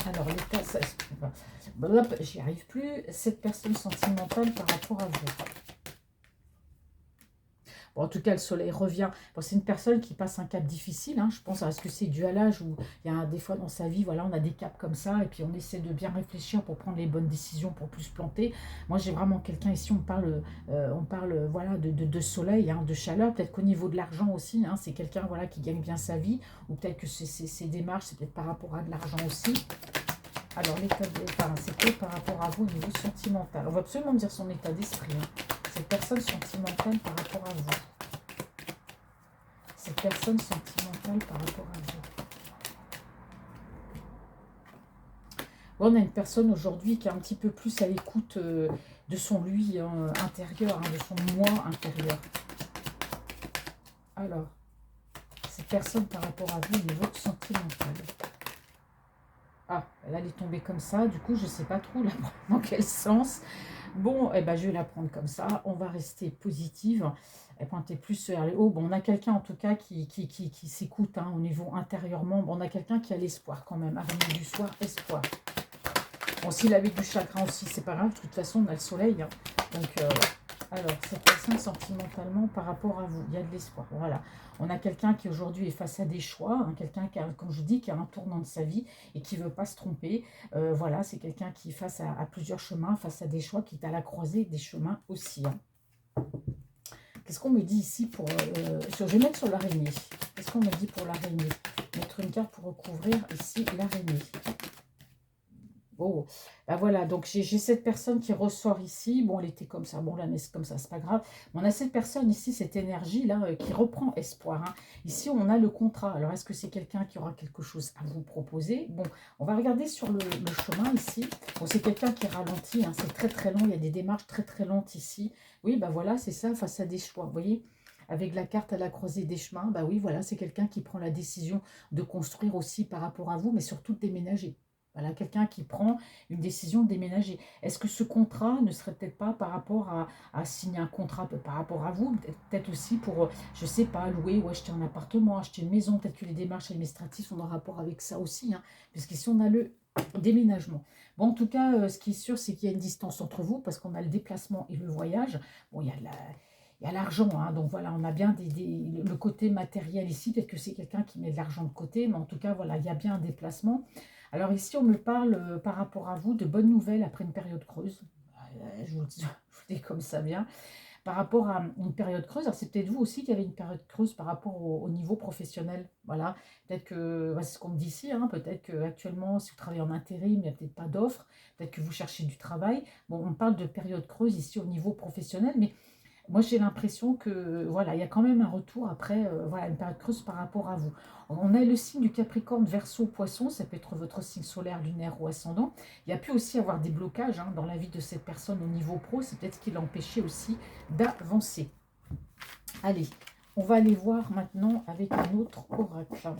Alors, l'état, j'y arrive plus. Cette personne sentimentale par rapport à vous. Bon, en tout cas, le soleil revient. Bon, c'est une personne qui passe un cap difficile, hein. Je pense à ce que c'est dû à l'âge où il y a des fois dans sa vie, voilà, on a des caps comme ça et puis on essaie de bien réfléchir pour prendre les bonnes décisions pour plus se planter. Moi, j'ai vraiment quelqu'un ici, on parle voilà, de soleil, hein, de chaleur. Peut-être qu'au niveau de l'argent aussi, hein, c'est quelqu'un voilà, qui gagne bien sa vie ou peut-être que ses démarches, c'est peut-être par rapport à de l'argent aussi. Alors, c'était par rapport à vous au niveau sentimental. On va absolument dire son état d'esprit, hein. Cette personne sentimentale par rapport à vous. Cette personne sentimentale par rapport à vous. Bon, on a une personne aujourd'hui qui est un petit peu plus à l'écoute de son lui intérieur, hein, de son moi intérieur. Alors, cette personne par rapport à vous, au niveau sentimental. Ah, là, elle est tombée comme ça. Du coup, je ne sais pas trop là, dans quel sens. Bon, eh ben, je vais la prendre comme ça. On va rester positive. Elle pointait plus vers les hauts. Bon, on a quelqu'un en tout cas qui s'écoute, hein, au niveau intérieurement. Bon, on a quelqu'un qui a l'espoir quand même. Araignée du soir, espoir. Bon, s'il avait du chagrin aussi, c'est pas grave. De toute façon, on a le soleil, hein. Donc, alors, cette personne sentimentalement par rapport à vous, il y a de l'espoir. Voilà. On a quelqu'un qui aujourd'hui est face à des choix, hein, quelqu'un qui a, comme je dis, qui a un tournant de sa vie et qui ne veut pas se tromper. Voilà, c'est quelqu'un qui est face à plusieurs chemins, face à des choix, qui est à la croisée des chemins aussi, hein. Qu'est-ce qu'on me dit ici pour... je vais mettre sur l'araignée. Qu'est-ce qu'on me dit pour l'araignée? Mettre une carte pour recouvrir ici l'araignée. Oh, ben voilà, donc j'ai cette personne qui ressort ici. Bon, elle était comme ça, bon, là, mais c'est comme ça, c'est pas grave. Mais on a cette personne ici, cette énergie-là, qui reprend espoir, hein. Ici, on a le contrat. Alors, est-ce que c'est quelqu'un qui aura quelque chose à vous proposer? Bon, on va regarder sur le chemin ici. Bon, c'est quelqu'un qui ralentit, hein, c'est très très lent. Il y a des démarches très très lentes ici. Oui, ben voilà, c'est ça, face à des choix, vous voyez. avec la carte à la croisée des chemins, bah oui, voilà, c'est quelqu'un qui prend la décision de construire aussi par rapport à vous, mais surtout de déménager. Voilà, quelqu'un qui prend une décision de déménager. Est-ce que ce contrat ne serait peut-être pas par rapport à signer un contrat par rapport à vous, peut-être aussi pour, je ne sais pas, louer ou acheter un appartement, acheter une maison, peut-être que les démarches administratives sont en rapport avec ça aussi, hein, puisqu'ici on a le déménagement. Bon, en tout cas, ce qui est sûr, c'est qu'il y a une distance entre vous, parce qu'on a le déplacement et le voyage. Bon, il y a l'argent, hein, donc voilà, on a bien le côté matériel ici, peut-être que c'est quelqu'un qui met de l'argent de côté, mais en tout cas, voilà, il y a bien un déplacement. Alors ici, on me parle par rapport à vous de bonnes nouvelles après une période creuse. Je vous le dis, je vous le dis comme ça vient. Par rapport à une période creuse, alors c'est peut-être vous aussi qui avez une période creuse par rapport au niveau professionnel. Voilà, peut-être que, c'est ce qu'on me dit ici, hein, peut-être qu'actuellement, si vous travaillez en intérim, il n'y a peut-être pas d'offre, peut-être que vous cherchez du travail. Bon, on parle de période creuse ici au niveau professionnel, mais moi, j'ai l'impression que voilà, il y a quand même un retour après voilà, une période creuse par rapport à vous. On a le signe du Capricorne, Verseau, Poisson, ça peut être votre signe solaire, lunaire ou ascendant. Il y a pu aussi avoir des blocages hein, dans la vie de cette personne au niveau pro, c'est peut-être ce qui l'empêchait aussi d'avancer. Allez, on va aller voir maintenant avec un autre oracle.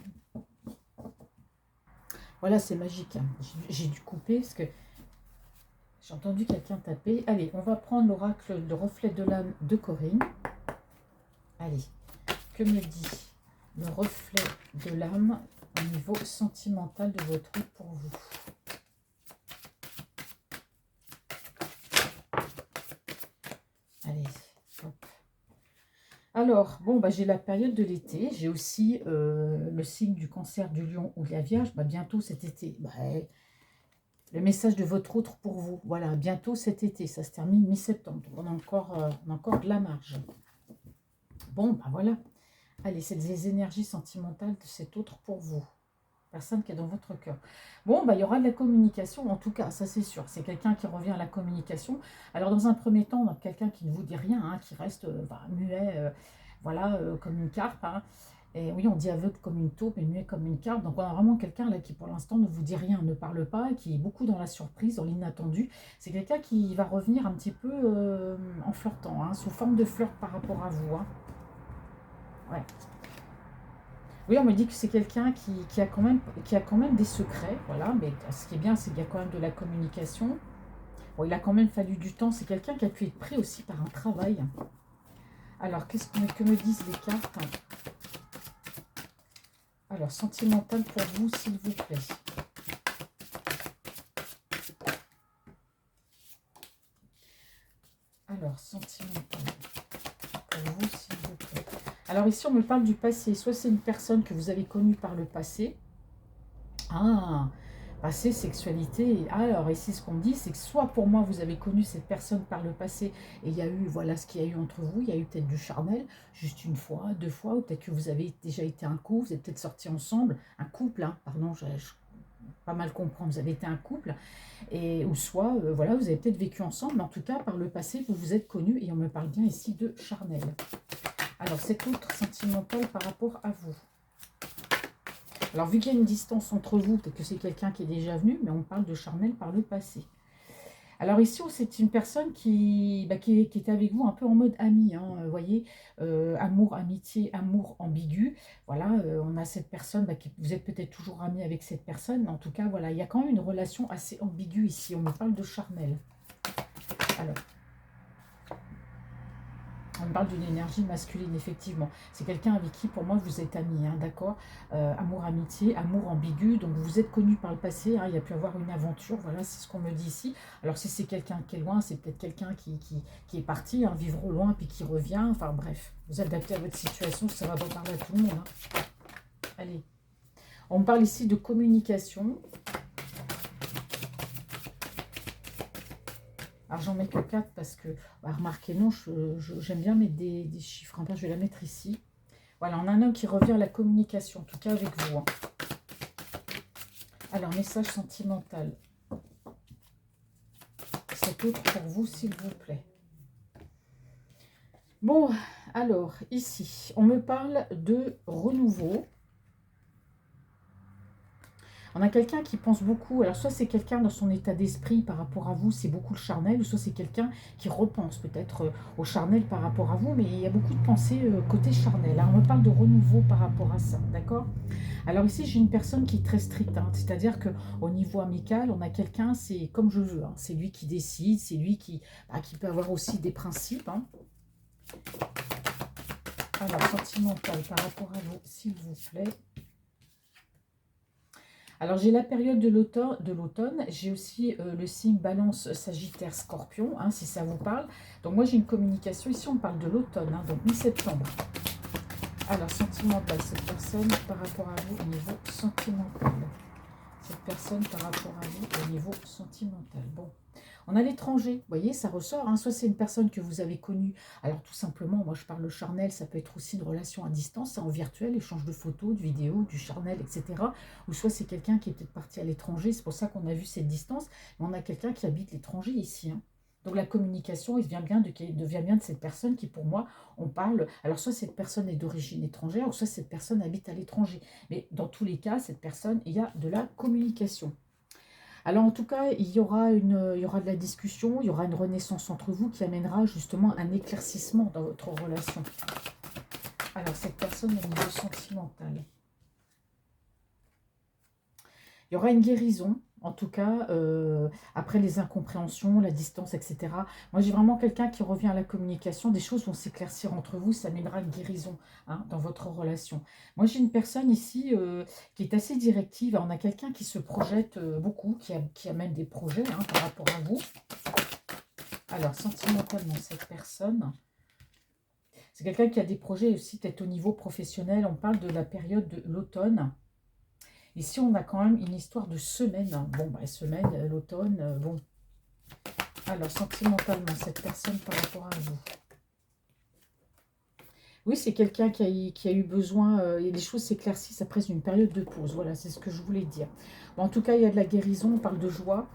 Voilà, c'est magique. Hein. J'ai dû couper parce que j'ai entendu quelqu'un taper. Allez, on va prendre l'oracle de reflet de l'âme de Corinne. Allez, que me dit le reflet de l'âme au niveau sentimental de votre vie pour vous? Allez, hop. Alors, bon, bah, j'ai la période de l'été. J'ai aussi le signe du cancer du lion ou de la vierge. Bah, bientôt cet été. Bah, le message de votre autre pour vous. Voilà, bientôt cet été. Ça se termine mi-septembre. On a encore de la marge. Bon, bah voilà. Allez, c'est des énergies sentimentales de cet autre pour vous. Personne qui est dans votre cœur. Bon, bah, il y aura de la communication, en tout cas, ça c'est sûr. C'est quelqu'un qui revient à la communication. Alors, dans un premier temps, on a quelqu'un qui ne vous dit rien, hein, qui reste muet, voilà, comme une carpe. Hein. Et oui, on dit aveugle comme une taupe et muet comme une carpe. Donc, on a vraiment quelqu'un là qui, pour l'instant, ne vous dit rien, ne parle pas, et qui est beaucoup dans la surprise, dans l'inattendu. C'est quelqu'un qui va revenir un petit peu en flirtant, hein, sous forme de flirt par rapport à vous. Hein. Ouais. Oui, on me dit que c'est quelqu'un qui a quand même des secrets, voilà, mais ce qui est bien, c'est qu'il y a quand même de la communication. Bon, il a quand même fallu du temps, c'est quelqu'un qui a pu être pris aussi par un travail. Alors, que me disent les cartes? Alors, sentimental pour vous, s'il vous plaît. Alors, sentimental pour vous, s'il vous plaît. Alors ici, on me parle du passé. Soit c'est une personne que vous avez connue par le passé. Ah, passé, sexualité. Alors ici, ce qu'on me dit, c'est que soit pour moi, vous avez connu cette personne par le passé et il y a eu, voilà ce qu'il y a eu entre vous. Il y a eu peut-être du charnel, juste une fois, deux fois, ou peut-être que vous avez déjà été un couple, vous êtes peut-être sortis ensemble. Un couple, hein, pardon, je pas mal comprendre, vous avez été un couple. Et, ou soit, voilà, vous avez peut-être vécu ensemble, mais en tout cas, par le passé, vous vous êtes connus et on me parle bien ici de charnel. Alors, cet autre sentimental par rapport à vous. Alors, vu qu'il y a une distance entre vous, peut-être que c'est quelqu'un qui est déjà venu, mais on parle de charnel par le passé. Alors ici, c'est une personne qui était avec vous un peu en mode ami, hein, vous voyez, amour, amitié, amour ambigu. Voilà, on a cette personne, vous êtes peut-être toujours ami avec cette personne, mais en tout cas, voilà, il y a quand même une relation assez ambiguë ici. On me parle de charnel. Alors, on parle d'une énergie masculine, effectivement. C'est quelqu'un avec qui, pour moi, vous êtes amis, hein, d'accord. Amour, amitié, amour ambigu. Donc, vous êtes connus par le passé. Hein, il y a pu avoir une aventure. Voilà, c'est ce qu'on me dit ici. Alors, si c'est quelqu'un qui est loin, c'est peut-être quelqu'un qui est parti, hein, vivre au loin, puis qui revient. Enfin, bref, vous adaptez à votre situation. Ça va pas parler à tout le monde. Hein. Allez. On parle ici de communication. Alors, j'en mets que 4 parce que, remarquez, non, j'aime bien mettre des chiffres. Je vais la mettre ici. Voilà, on a un homme qui revient à la communication, en tout cas avec vous. Hein. Alors, message sentimental. Cet autre pour vous, s'il vous plaît. Bon, alors, ici, on me parle de renouveau. On a quelqu'un qui pense beaucoup. Alors, soit c'est quelqu'un dans son état d'esprit par rapport à vous, c'est beaucoup le charnel, ou soit c'est quelqu'un qui repense peut-être au charnel par rapport à vous, mais il y a beaucoup de pensées côté charnel, hein. On me parle de renouveau par rapport à ça, d'accord? Alors ici, j'ai une personne qui est très stricte, hein. C'est-à-dire qu'au niveau amical, on a quelqu'un, c'est comme je veux, hein. C'est lui qui décide, c'est lui qui peut avoir aussi des principes, hein. Alors, sentimental par rapport à vous, s'il vous plaît. Alors, j'ai la période de l'automne, j'ai aussi le signe Balance, Sagittaire, Scorpion, hein, si ça vous parle. Donc, moi, j'ai une communication, ici, on parle de l'automne, hein, donc mi-septembre. Alors, sentimental, cette personne par rapport à vous au niveau sentimental. Cette personne par rapport à vous au niveau sentimental. Bon, on a l'étranger, vous voyez, ça ressort, hein. Soit c'est une personne que vous avez connue, alors tout simplement, moi je parle de charnel, ça peut être aussi une relation à distance, hein, en virtuel, échange de photos, de vidéos, du charnel, etc. Ou soit c'est quelqu'un qui est peut-être parti à l'étranger, c'est pour ça qu'on a vu cette distance, mais on a quelqu'un qui habite l'étranger ici, hein. Donc la communication, devient bien de cette personne qui, pour moi, on parle. Alors soit cette personne est d'origine étrangère, ou soit cette personne habite à l'étranger. Mais dans tous les cas, cette personne, il y a de la communication. Alors en tout cas, il y aura de la discussion, il y aura une renaissance entre vous qui amènera justement un éclaircissement dans votre relation. Alors cette personne au niveau sentimental. Il y aura une guérison, en tout cas, après les incompréhensions, la distance, etc. Moi, j'ai vraiment quelqu'un qui revient à la communication. Des choses vont s'éclaircir entre vous, ça mènera une guérison, hein, dans votre relation. Moi, j'ai une personne ici qui est assez directive. On a quelqu'un qui se projette beaucoup, qui a même des projets, hein, par rapport à vous. Alors, sentimentalement, cette personne, c'est quelqu'un qui a des projets aussi, peut-être au niveau professionnel. On parle de la période de l'automne. Ici, on a quand même une histoire de semaine. Bon, bah, semaine, l'automne, bon. Alors, sentimentalement, cette personne par rapport à vous. Oui, c'est quelqu'un qui a eu besoin, et les choses s'éclaircissent après une période de pause. Voilà, c'est ce que je voulais dire. Bon, en tout cas, il y a de la guérison, on parle de joie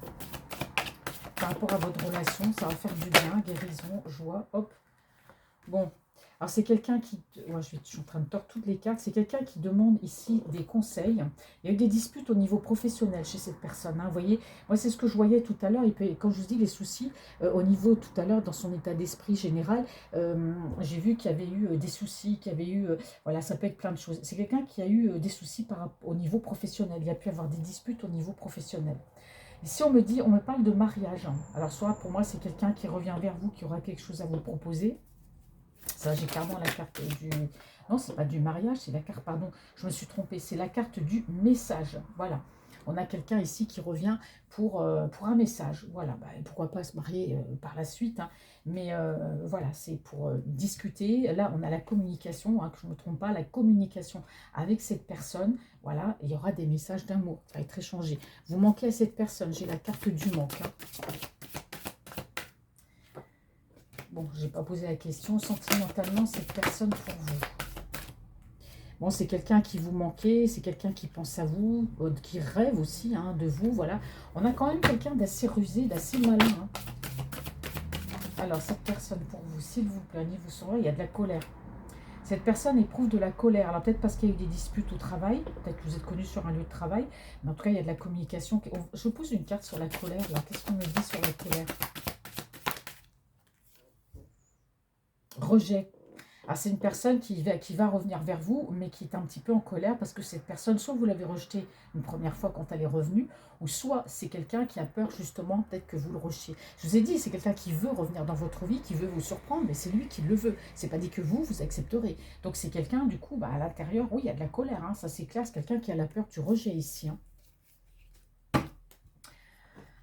par rapport à votre relation. Ça va faire du bien, guérison, joie, hop. Bon, alors c'est quelqu'un qui... Ouais, je suis en train de tordre toutes les cartes. C'est quelqu'un qui demande ici des conseils. Il y a eu des disputes au niveau professionnel chez cette personne, hein. Vous voyez, moi c'est ce que je voyais tout à l'heure. Quand je vous dis les soucis, au niveau tout à l'heure, dans son état d'esprit général, j'ai vu qu'il y avait eu des soucis, qu'il y avait eu... voilà, ça peut être plein de choses. C'est quelqu'un qui a eu des soucis au niveau professionnel. Il y a pu avoir des disputes au niveau professionnel. Ici, on me parle de mariage, hein. Alors soit pour moi, c'est quelqu'un qui revient vers vous, qui aura quelque chose à vous proposer. Ça, j'ai clairement la carte du... Non, c'est pas du mariage, c'est la carte, pardon, je me suis trompée, c'est la carte du message. Voilà, on a quelqu'un ici qui revient pour un message. Voilà, bah, pourquoi pas se marier par la suite, hein. Mais voilà, c'est pour discuter. Là, on a la communication, hein, que je ne me trompe pas, la communication avec cette personne. Voilà, il y aura des messages d'amour, ça va être échangé. Vous manquez à cette personne, j'ai la carte du manque, hein. Bon, je n'ai pas posé la question. Sentimentalement, cette personne pour vous. Bon, c'est quelqu'un qui vous manquait, c'est quelqu'un qui pense à vous, qui rêve aussi, hein, de vous, voilà. On a quand même quelqu'un d'assez rusé, d'assez malin, hein. Alors, cette personne pour vous, s'il vous plaît, niveau sonore, il y a de la colère. Cette personne éprouve de la colère. Alors, peut-être parce qu'il y a eu des disputes au travail, peut-être que vous êtes connu sur un lieu de travail, mais en tout cas, il y a de la communication. Je vous pose une carte sur la colère, là. Qu'est-ce qu'on me dit sur la colère? Rejet. Ah, c'est une personne qui va revenir vers vous, mais qui est un petit peu en colère parce que cette personne, soit vous l'avez rejetée une première fois quand elle est revenue, ou soit c'est quelqu'un qui a peur justement peut-être que vous le rejetiez. Je vous ai dit, c'est quelqu'un qui veut revenir dans votre vie, qui veut vous surprendre, mais c'est lui qui le veut. C'est pas dit que vous accepterez. Donc c'est quelqu'un, du coup, bah, à l'intérieur, oui, il y a de la colère, hein, ça c'est clair, c'est quelqu'un qui a la peur du rejet ici, hein.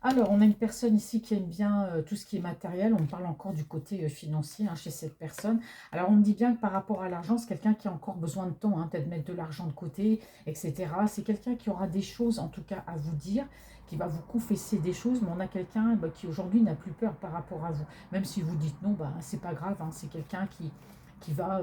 Alors, on a une personne ici qui aime bien tout ce qui est matériel. On parle encore du côté financier, hein, chez cette personne. Alors, on me dit bien que par rapport à l'argent, c'est quelqu'un qui a encore besoin de temps, hein, peut-être mettre de l'argent de côté, etc. C'est quelqu'un qui aura des choses, en tout cas, à vous dire, qui va vous confesser des choses. Mais on a quelqu'un qui aujourd'hui n'a plus peur par rapport à vous. Même si vous dites non, bah, c'est pas grave, hein, c'est quelqu'un qui va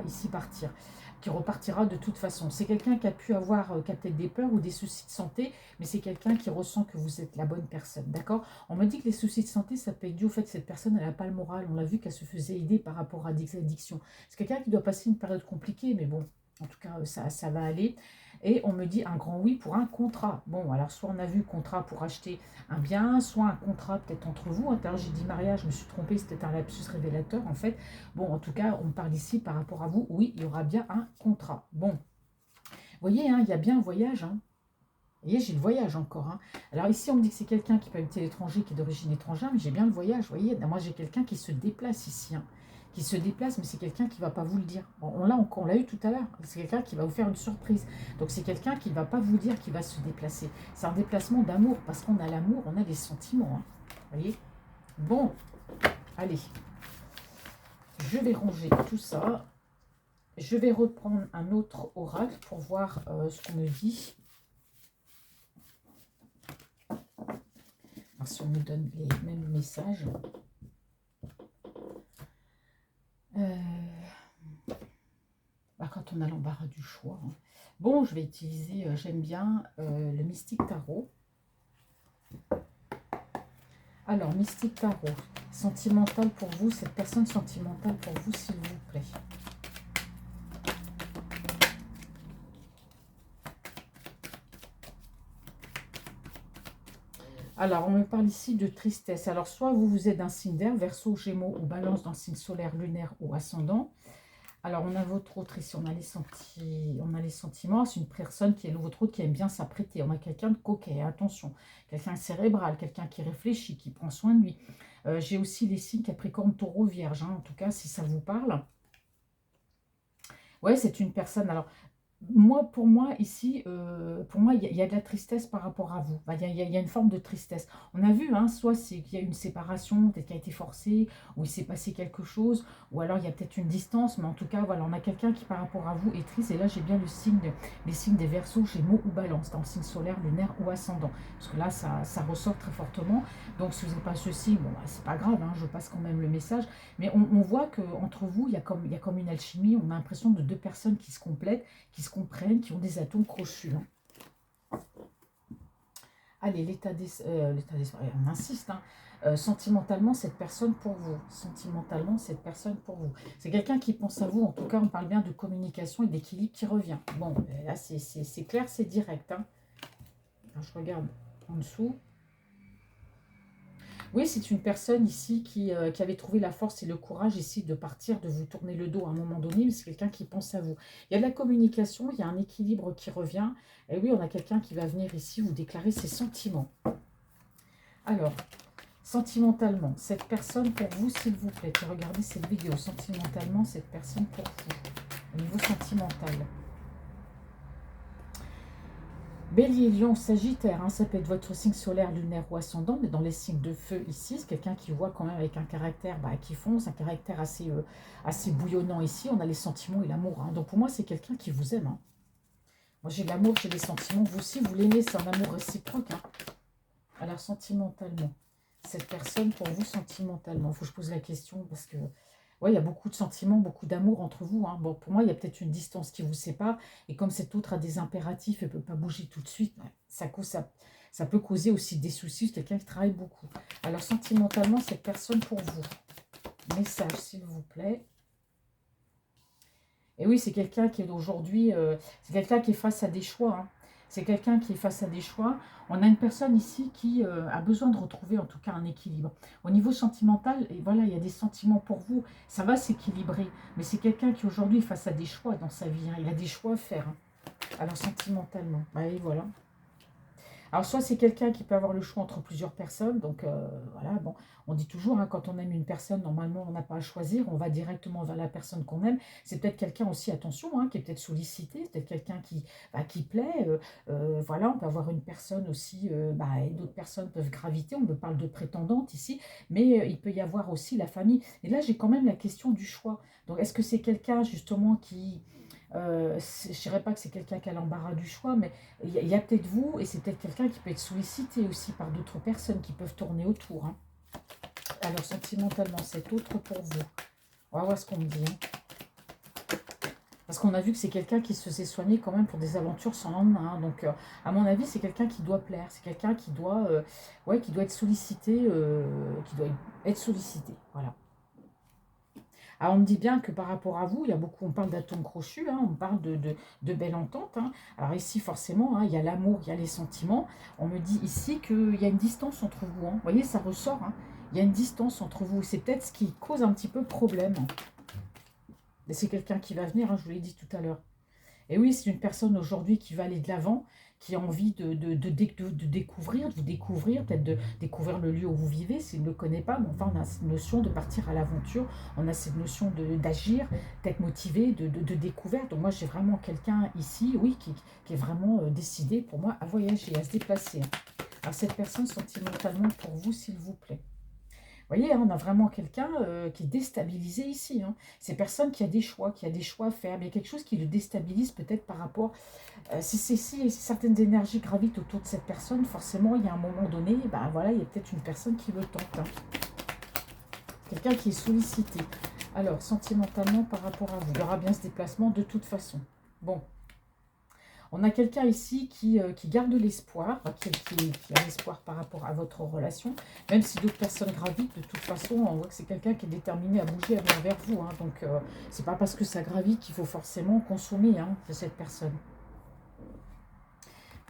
ici partir, qui repartira de toute façon. C'est quelqu'un qui a pu avoir, qui a peut-être des peurs ou des soucis de santé, mais c'est quelqu'un qui ressent que vous êtes la bonne personne, d'accord? On me dit que les soucis de santé, ça peut être dû au fait que cette personne, elle n'a pas le moral. On l'a vu qu'elle se faisait aider par rapport à des addictions. C'est quelqu'un qui doit passer une période compliquée, mais bon, en tout cas, ça va aller. Et on me dit un grand oui pour un contrat. Bon, alors soit on a vu contrat pour acheter un bien, soit un contrat peut-être entre vous. Tout à l'heure j'ai dit mariage, je me suis trompée, c'était un lapsus révélateur en fait. Bon, en tout cas, on parle ici par rapport à vous. Oui, il y aura bien un contrat. Bon, vous voyez, hein, il y a bien un voyage. Hein. Vous voyez, j'ai le voyage encore. Hein. Alors ici, on me dit que c'est quelqu'un qui peut habiter l'étranger, qui est d'origine étrangère, mais j'ai bien le voyage. Vous voyez, moi j'ai quelqu'un qui se déplace ici. Hein. Qui se déplace, mais c'est quelqu'un qui ne va pas vous le dire. Bon, on l'a eu tout à l'heure. C'est quelqu'un qui va vous faire une surprise. Donc c'est quelqu'un qui ne va pas vous dire qu'il va se déplacer. C'est un déplacement d'amour, parce qu'on a l'amour, on a les sentiments. Hein. Vous voyez. Bon, allez. Je vais ranger tout ça. Je vais reprendre un autre oracle pour voir ce qu'on me dit. Alors, si on me donne les mêmes messages. Quand on a l'embarras du choix. Hein. Bon, je vais utiliser, j'aime bien le Mystique Tarot. Alors, Mystique Tarot, sentimental pour vous, cette personne sentimentale pour vous, s'il vous plaît. Alors, on me parle ici de tristesse. Alors, soit vous êtes un signe d'air, Verseau, Gémeaux ou Balance dans le signe solaire, lunaire ou ascendant. Alors, on a votre autre ici, on a les sentiments. C'est une personne qui est votre autre qui aime bien s'apprêter. On a quelqu'un de coquet, attention. Quelqu'un de cérébral, quelqu'un qui réfléchit, qui prend soin de lui. J'ai aussi les signes Capricorne, Taureau, Vierge. Hein, en tout cas, si ça vous parle. Ouais, c'est une personne. Alors, pour moi, ici, pour moi, il y a de la tristesse par rapport à vous. Enfin, il y a une forme de tristesse. On a vu, hein, soit c'est qu'il y a une séparation, peut-être qui a été forcée, ou il s'est passé quelque chose, ou alors il y a peut-être une distance, mais en tout cas, voilà, on a quelqu'un qui, par rapport à vous, est triste. Et là, j'ai bien les signes des Verseaux, Gémeaux ou Balance, dans le signe solaire, lunaire ou ascendant. Parce que là, ça ressort très fortement. Donc, si vous n'avez pas ceci, bon, bah, c'est pas grave, hein, je passe quand même le message. Mais on voit qu'entre vous, il y a comme une alchimie. On a l'impression de deux personnes qui se complètent, qui se comprennent, qui ont des atomes crochus. Hein. Allez, l'état d'esprit, on insiste. Hein. Sentimentalement, cette personne pour vous. Sentimentalement, cette personne pour vous. C'est quelqu'un qui pense à vous. En tout cas, on parle bien de communication et d'équilibre qui revient. Bon, là, c'est clair, c'est direct. Hein. Alors, je regarde en dessous. Oui, c'est une personne ici qui avait trouvé la force et le courage ici de partir, de vous tourner le dos à un moment donné, mais c'est quelqu'un qui pense à vous. Il y a de la communication, il y a un équilibre qui revient. Et oui, on a quelqu'un qui va venir ici vous déclarer ses sentiments. Alors, sentimentalement, cette personne pour vous, s'il vous plaît, regardez cette vidéo. Sentimentalement, cette personne pour vous, au niveau sentimental. Bélier, Lion, Sagittaire, hein, ça peut être votre signe solaire, lunaire ou ascendant, mais dans les signes de feu ici, c'est quelqu'un qui voit quand même avec un caractère qui fonce, un caractère assez bouillonnant ici. On a les sentiments et l'amour. Hein. Donc pour moi, c'est quelqu'un qui vous aime. Hein. Moi, j'ai de l'amour, j'ai des sentiments. Vous aussi, vous l'aimez, c'est un amour réciproque. Hein. Alors, sentimentalement, cette personne pour vous, sentimentalement, il faut que je pose la question parce que... Oui, il y a beaucoup de sentiments, beaucoup d'amour entre vous. Hein. Bon, pour moi, il y a peut-être une distance qui vous sépare. Et comme cet autre a des impératifs et ne peut pas bouger tout de suite, ça peut causer aussi des soucis. Quelqu'un qui travaille beaucoup. Alors, sentimentalement, cette personne pour vous. Message, s'il vous plaît. Et oui, c'est quelqu'un qui est aujourd'hui... c'est quelqu'un qui est face à des choix. Hein. C'est quelqu'un qui est face à des choix. On a une personne ici qui a besoin de retrouver en tout cas un équilibre. Au niveau sentimental, et voilà, il y a des sentiments pour vous. Ça va s'équilibrer. Mais c'est quelqu'un qui aujourd'hui est face à des choix dans sa vie. Hein. Il a des choix à faire. Hein. Alors sentimentalement, et voilà. Alors, soit c'est quelqu'un qui peut avoir le choix entre plusieurs personnes. Donc, voilà, bon, on dit toujours, hein, quand on aime une personne, normalement, on n'a pas à choisir. On va directement vers la personne qu'on aime. C'est peut-être quelqu'un aussi, attention, hein, qui est peut-être sollicité. C'est peut-être quelqu'un qui plaît. Voilà, on peut avoir une personne aussi, et d'autres personnes peuvent graviter. On me parle de prétendante ici. Mais il peut y avoir aussi la famille. Et là, j'ai quand même la question du choix. Donc, est-ce que c'est quelqu'un, justement, qui... je ne dirais pas que c'est quelqu'un qui a l'embarras du choix, mais il y a peut-être vous, et c'est peut-être quelqu'un qui peut être sollicité aussi par d'autres personnes qui peuvent tourner autour. Hein. Alors, sentimentalement, c'est autre pour vous. On va voir ce qu'on me dit. Hein. Parce qu'on a vu que c'est quelqu'un qui se faisait soigner quand même pour des aventures sans lendemain. Hein. Donc, à mon avis, c'est quelqu'un qui doit plaire. C'est quelqu'un qui doit être sollicité. Qui doit être sollicité. Voilà. Alors, on me dit bien que par rapport à vous, il y a beaucoup, on parle d'atomes crochus, hein, on parle de belle entente. Hein. Alors ici, forcément, hein, il y a l'amour, il y a les sentiments. On me dit ici qu'il y a une distance entre vous. Hein. Vous voyez, ça ressort. Hein. Il y a une distance entre vous. C'est peut-être ce qui cause un petit peu problème. Et c'est quelqu'un qui va venir, hein, je vous l'ai dit tout à l'heure. Et oui, c'est une personne aujourd'hui qui va aller de l'avant, qui a envie de découvrir, de vous découvrir, peut-être de découvrir le lieu où vous vivez, s'il ne le connaît pas. Mais enfin, on a cette notion de partir à l'aventure, on a cette notion d'agir, d'être motivé, de découverte. Donc moi, j'ai vraiment quelqu'un ici, oui, qui est vraiment décidé pour moi à voyager, à se déplacer. Alors cette personne sentimentalement pour vous, s'il vous plaît. Vous voyez, hein, on a vraiment quelqu'un qui est déstabilisé ici. Hein. C'est personne qui a des choix, à faire. Mais il y a quelque chose qui le déstabilise peut-être par rapport... si certaines énergies gravitent autour de cette personne, forcément, il y a un moment donné, ben voilà, il y a peut-être une personne qui le tente. Hein. Quelqu'un qui est sollicité. Alors, sentimentalement par rapport à vous, il y aura bien ce déplacement de toute façon. Bon. On a quelqu'un ici qui garde l'espoir, qui a l'espoir par rapport à votre relation, même si d'autres personnes gravitent, de toute façon, on voit que c'est quelqu'un qui est déterminé à bouger vers vous. Hein, donc, c'est pas parce que ça gravite qu'il faut forcément consommer hein, de cette personne.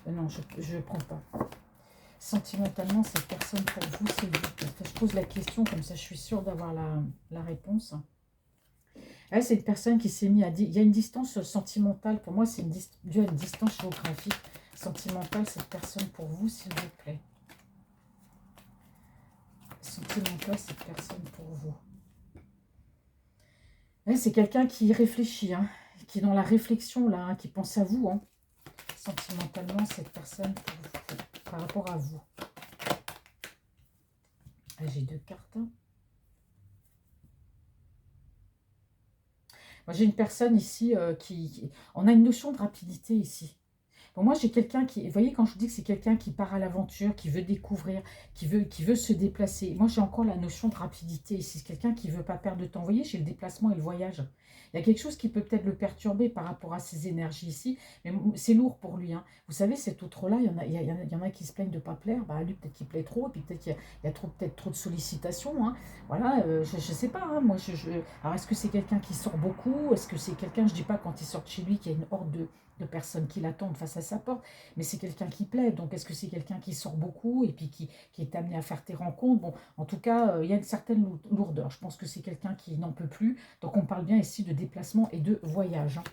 Non, je ne prends pas. Sentimentalement, cette personne pour vous, c'est vous. Je pose la question, comme ça je suis sûre d'avoir la réponse. Là, c'est une personne qui s'est mise à dire... Il y a une distance sentimentale. Pour moi, c'est dû à une distance géographique. Sentimentale, cette personne pour vous, s'il vous plaît. Sentimentale, cette personne pour vous. Là, c'est quelqu'un qui réfléchit, hein, qui est dans la réflexion, là, hein, qui pense à vous. Hein. Sentimentalement, cette personne pour vous, par rapport à vous. Ah, j'ai 2 cartes. Moi, j'ai une personne ici on a une notion de rapidité ici. Bon, moi, j'ai quelqu'un qui... Vous voyez, quand je vous dis que c'est quelqu'un qui part à l'aventure, qui veut découvrir, qui veut se déplacer. Moi, j'ai encore la notion de rapidité ici. C'est quelqu'un qui ne veut pas perdre de temps. Vous voyez, j'ai le déplacement et le voyage. Il y a quelque chose qui peut peut-être le perturber par rapport à ses énergies ici. Mais c'est lourd pour lui. Hein. Vous savez, cet autre-là, il y en a qui se plaignent de ne pas plaire. Bah, lui, peut-être qu'il plaît trop. Et puis peut-être qu'il y a peut-être trop de sollicitations. Hein. Voilà, je ne sais pas. Hein. Moi, alors, est-ce que c'est quelqu'un qui sort beaucoup? Est-ce que c'est quelqu'un, je ne dis pas quand il sort de chez lui, qu'il y a une horde de personnes qui l'attendent face à sa porte, mais c'est quelqu'un qui plaît. Donc, est-ce que c'est quelqu'un qui sort beaucoup et puis qui est amené à faire tes rencontres? Bon, en tout cas, il y a une certaine lourdeur. Je pense que c'est quelqu'un qui n'en peut plus. Donc, on parle bien ici de déplacement et de voyage. Hein.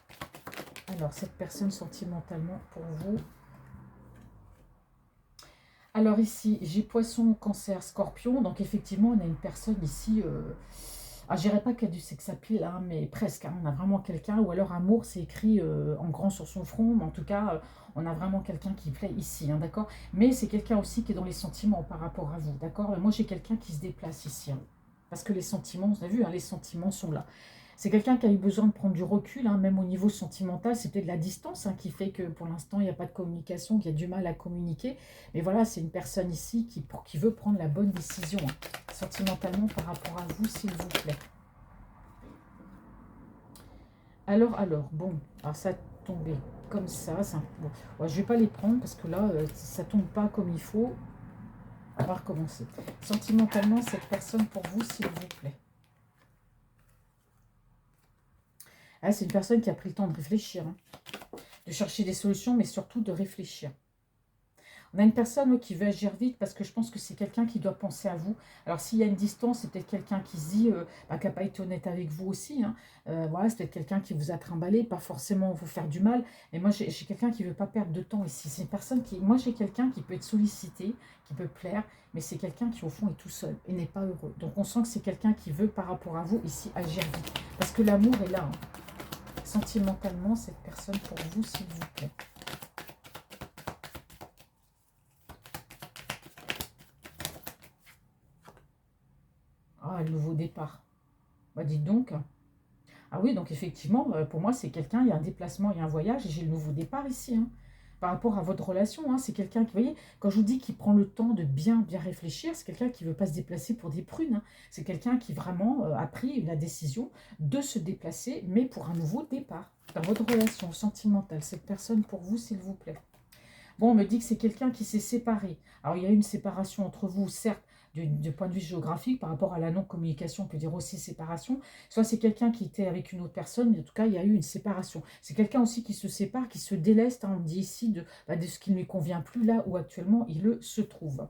Alors, cette personne sentimentalement pour vous. Alors ici, j'ai poisson, cancer, scorpion. Donc, effectivement, on a une personne ici... je dirais pas qu'il y a du sex appeal, hein, mais presque. Hein, on a vraiment quelqu'un, ou alors amour, c'est écrit en grand sur son front, mais en tout cas, on a vraiment quelqu'un qui plaît ici, hein, d'accord? Mais c'est quelqu'un aussi qui est dans les sentiments par rapport à vous, d'accord? Moi, j'ai quelqu'un qui se déplace ici, hein, parce que les sentiments, vous avez vu, hein, les sentiments sont là. C'est quelqu'un qui a eu besoin de prendre du recul, hein, même au niveau sentimental. C'est peut-être la distance hein, qui fait que pour l'instant, il n'y a pas de communication, qu'il y a du mal à communiquer. Mais voilà, c'est une personne ici qui veut prendre la bonne décision, hein, sentimentalement par rapport à vous, s'il vous plaît. Alors, bon, alors ça tombé comme ça. Bon, ouais, je ne vais pas les prendre parce que là, ça ne tombe pas comme il faut. On va recommencer. Sentimentalement, cette personne pour vous, s'il vous plaît. Ah, c'est une personne qui a pris le temps de réfléchir, hein, de chercher des solutions, mais surtout de réfléchir. On a une personne qui veut agir vite parce que je pense que c'est quelqu'un qui doit penser à vous. Alors, s'il y a une distance, c'est peut-être quelqu'un qui se dit, qui n'a pas été honnête avec vous aussi. Hein. Voilà, c'est peut-être quelqu'un qui vous a trimballé, pas forcément vous faire du mal. Mais moi, j'ai quelqu'un qui ne veut pas perdre de temps ici. C'est une personne qui... Moi, j'ai quelqu'un qui peut être sollicité, qui peut plaire, mais c'est quelqu'un qui, au fond, est tout seul et n'est pas heureux. Donc, on sent que c'est quelqu'un qui veut, par rapport à vous, ici, agir vite. Parce que l'amour est là. Hein. Sentimentalement, cette personne pour vous, s'il vous plaît. Ah, le nouveau départ. Bah, dites donc. Ah oui, donc effectivement, pour moi, c'est quelqu'un, il y a un déplacement, il y a un voyage, et j'ai le nouveau départ ici. Hein. Par rapport à votre relation, hein, c'est quelqu'un qui, vous voyez, quand je vous dis qu'il prend le temps de bien réfléchir, c'est quelqu'un qui ne veut pas se déplacer pour des prunes. Hein. C'est quelqu'un qui vraiment a pris la décision de se déplacer, mais pour un nouveau départ. Dans votre relation sentimentale, cette personne pour vous, s'il vous plaît. Bon, on me dit que c'est quelqu'un qui s'est séparé. Alors, il y a eu une séparation entre vous, certes, du point de vue géographique, par rapport à la non-communication, on peut dire aussi séparation. Soit c'est quelqu'un qui était avec une autre personne, mais en tout cas, il y a eu une séparation. C'est quelqu'un aussi qui se sépare, qui se déleste, hein, on dit ici, de ce qui ne lui convient plus là où actuellement il se trouve.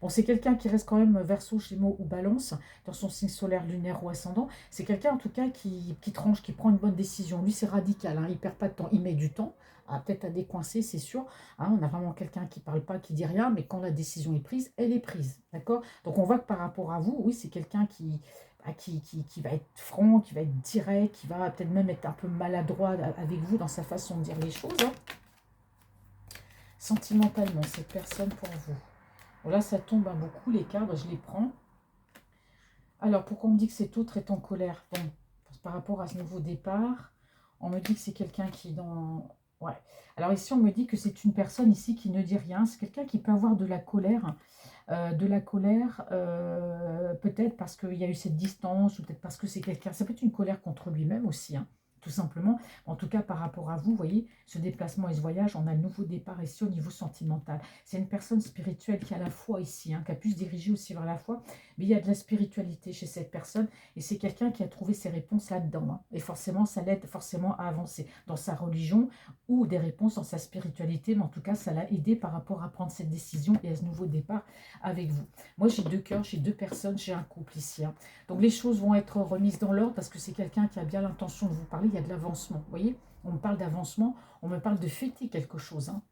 Bon, c'est quelqu'un qui reste quand même Verseau, Gémeaux ou Balance, dans son signe solaire, lunaire ou ascendant. C'est quelqu'un en tout cas qui tranche, qui prend une bonne décision. Lui, c'est radical, hein, il ne perd pas de temps, il met du temps. Peut-être à décoincer, c'est sûr. Hein, on a vraiment quelqu'un qui ne parle pas, qui dit rien, mais quand la décision est prise, elle est prise. D'accord? Donc on voit que par rapport à vous, oui, c'est quelqu'un qui va être franc, qui va être direct, qui va peut-être même être un peu maladroit avec vous dans sa façon de dire les choses. Hein. Sentimentalement, cette personne pour vous. Bon, là, ça tombe à beaucoup, les cartes, je les prends. Alors, pourquoi on me dit que cet autre est en colère? Bon, par rapport à ce nouveau départ, on me dit que c'est quelqu'un qui est dans... Ouais. Alors ici, on me dit que c'est une personne ici qui ne dit rien. C'est quelqu'un qui peut avoir de la colère. Peut-être parce qu'il y a eu cette distance, ou peut-être parce que c'est quelqu'un... Ça peut être une colère contre lui-même aussi, hein, tout simplement. En tout cas, par rapport à vous, vous voyez, ce déplacement et ce voyage, on a le nouveau départ ici au niveau sentimental. C'est une personne spirituelle qui a la foi ici, hein, qui a pu se diriger aussi vers la foi, mais il y a de la spiritualité chez cette personne, et c'est quelqu'un qui a trouvé ses réponses là-dedans. Hein, et forcément, ça l'aide forcément à avancer dans sa religion, ou des réponses dans sa spiritualité, mais en tout cas, ça l'a aidé par rapport à prendre cette décision et à ce nouveau départ avec vous. Moi, j'ai 2 cœurs, j'ai 2 personnes, j'ai un couple ici. Hein. Donc, les choses vont être remises dans l'ordre parce que c'est quelqu'un qui a bien l'intention de vous parler. Il y a de l'avancement. Vous voyez, on me parle d'avancement, on me parle de fêter quelque chose. Hein.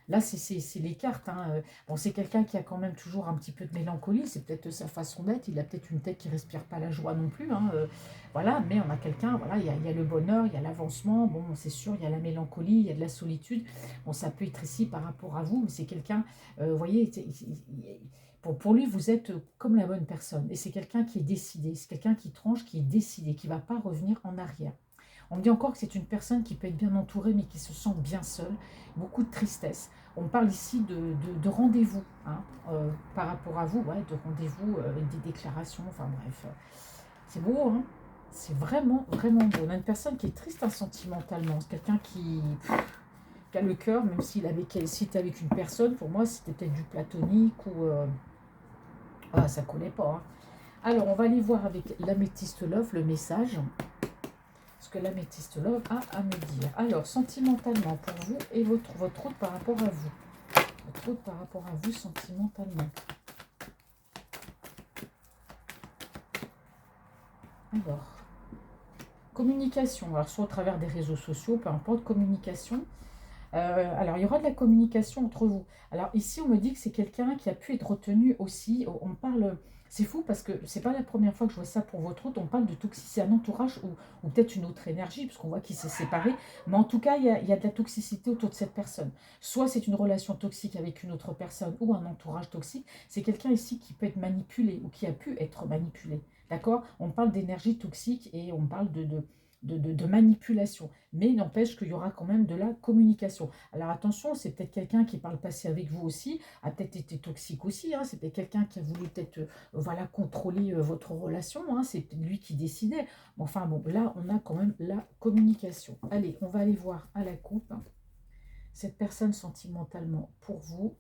Là, c'est les cartes. Hein. Bon, c'est quelqu'un qui a quand même toujours un petit peu de mélancolie. C'est peut-être sa façon d'être. Il a peut-être une tête qui ne respire pas la joie non plus. Hein. Voilà, mais on a quelqu'un, voilà, il y a le bonheur, il y a l'avancement. Bon, c'est sûr, il y a la mélancolie, il y a de la solitude. Bon, ça peut être ici par rapport à vous, mais c'est quelqu'un, vous voyez, pour lui, vous êtes comme la bonne personne. Et c'est quelqu'un qui est décidé. C'est quelqu'un qui tranche, qui est décidé, qui ne va pas revenir en arrière. On me dit encore que c'est une personne qui peut être bien entourée, mais qui se sent bien seule. Beaucoup de tristesse. On parle ici de rendez-vous, hein, par rapport à vous, ouais, de rendez-vous avec des déclarations, enfin bref. C'est beau, hein, c'est vraiment, vraiment beau. On a une personne qui est triste, hein, sentimentalement. C'est quelqu'un qui a le cœur, même s'il était avec une personne, pour moi, c'était peut-être du platonique ou... ah, ça collait pas. Hein. Alors, on va aller voir avec l'améthyste love le message. Ce que l'améthyste love a à me dire. Alors, sentimentalement pour vous et votre route par rapport à vous. Votre route par rapport à vous sentimentalement. Alors, communication. Alors, soit au travers des réseaux sociaux, peu importe, communication. Alors, il y aura de la communication entre vous. Alors, ici, on me dit que c'est quelqu'un qui a pu être retenu aussi. On parle... C'est fou parce que c'est pas la première fois que je vois ça pour votre route. On parle de toxicité, un entourage ou peut-être une autre énergie, puisqu'on voit qu'il s'est séparé. Mais en tout cas, il y a de la toxicité autour de cette personne. Soit c'est une relation toxique avec une autre personne ou un entourage toxique. C'est quelqu'un ici qui peut être manipulé ou qui a pu être manipulé. D'accord? On parle d'énergie toxique et on parle de manipulation. Mais il n'empêche qu'il y aura quand même de la communication. Alors attention, c'est peut-être quelqu'un qui par le passé avec vous aussi, a peut-être été toxique aussi. Hein, c'est peut-être quelqu'un qui a voulu peut-être voilà, contrôler votre relation. Hein, c'est lui qui décidait. Enfin bon, là, on a quand même la communication. Allez, on va aller voir à la coupe. Hein, cette personne sentimentalement pour vous.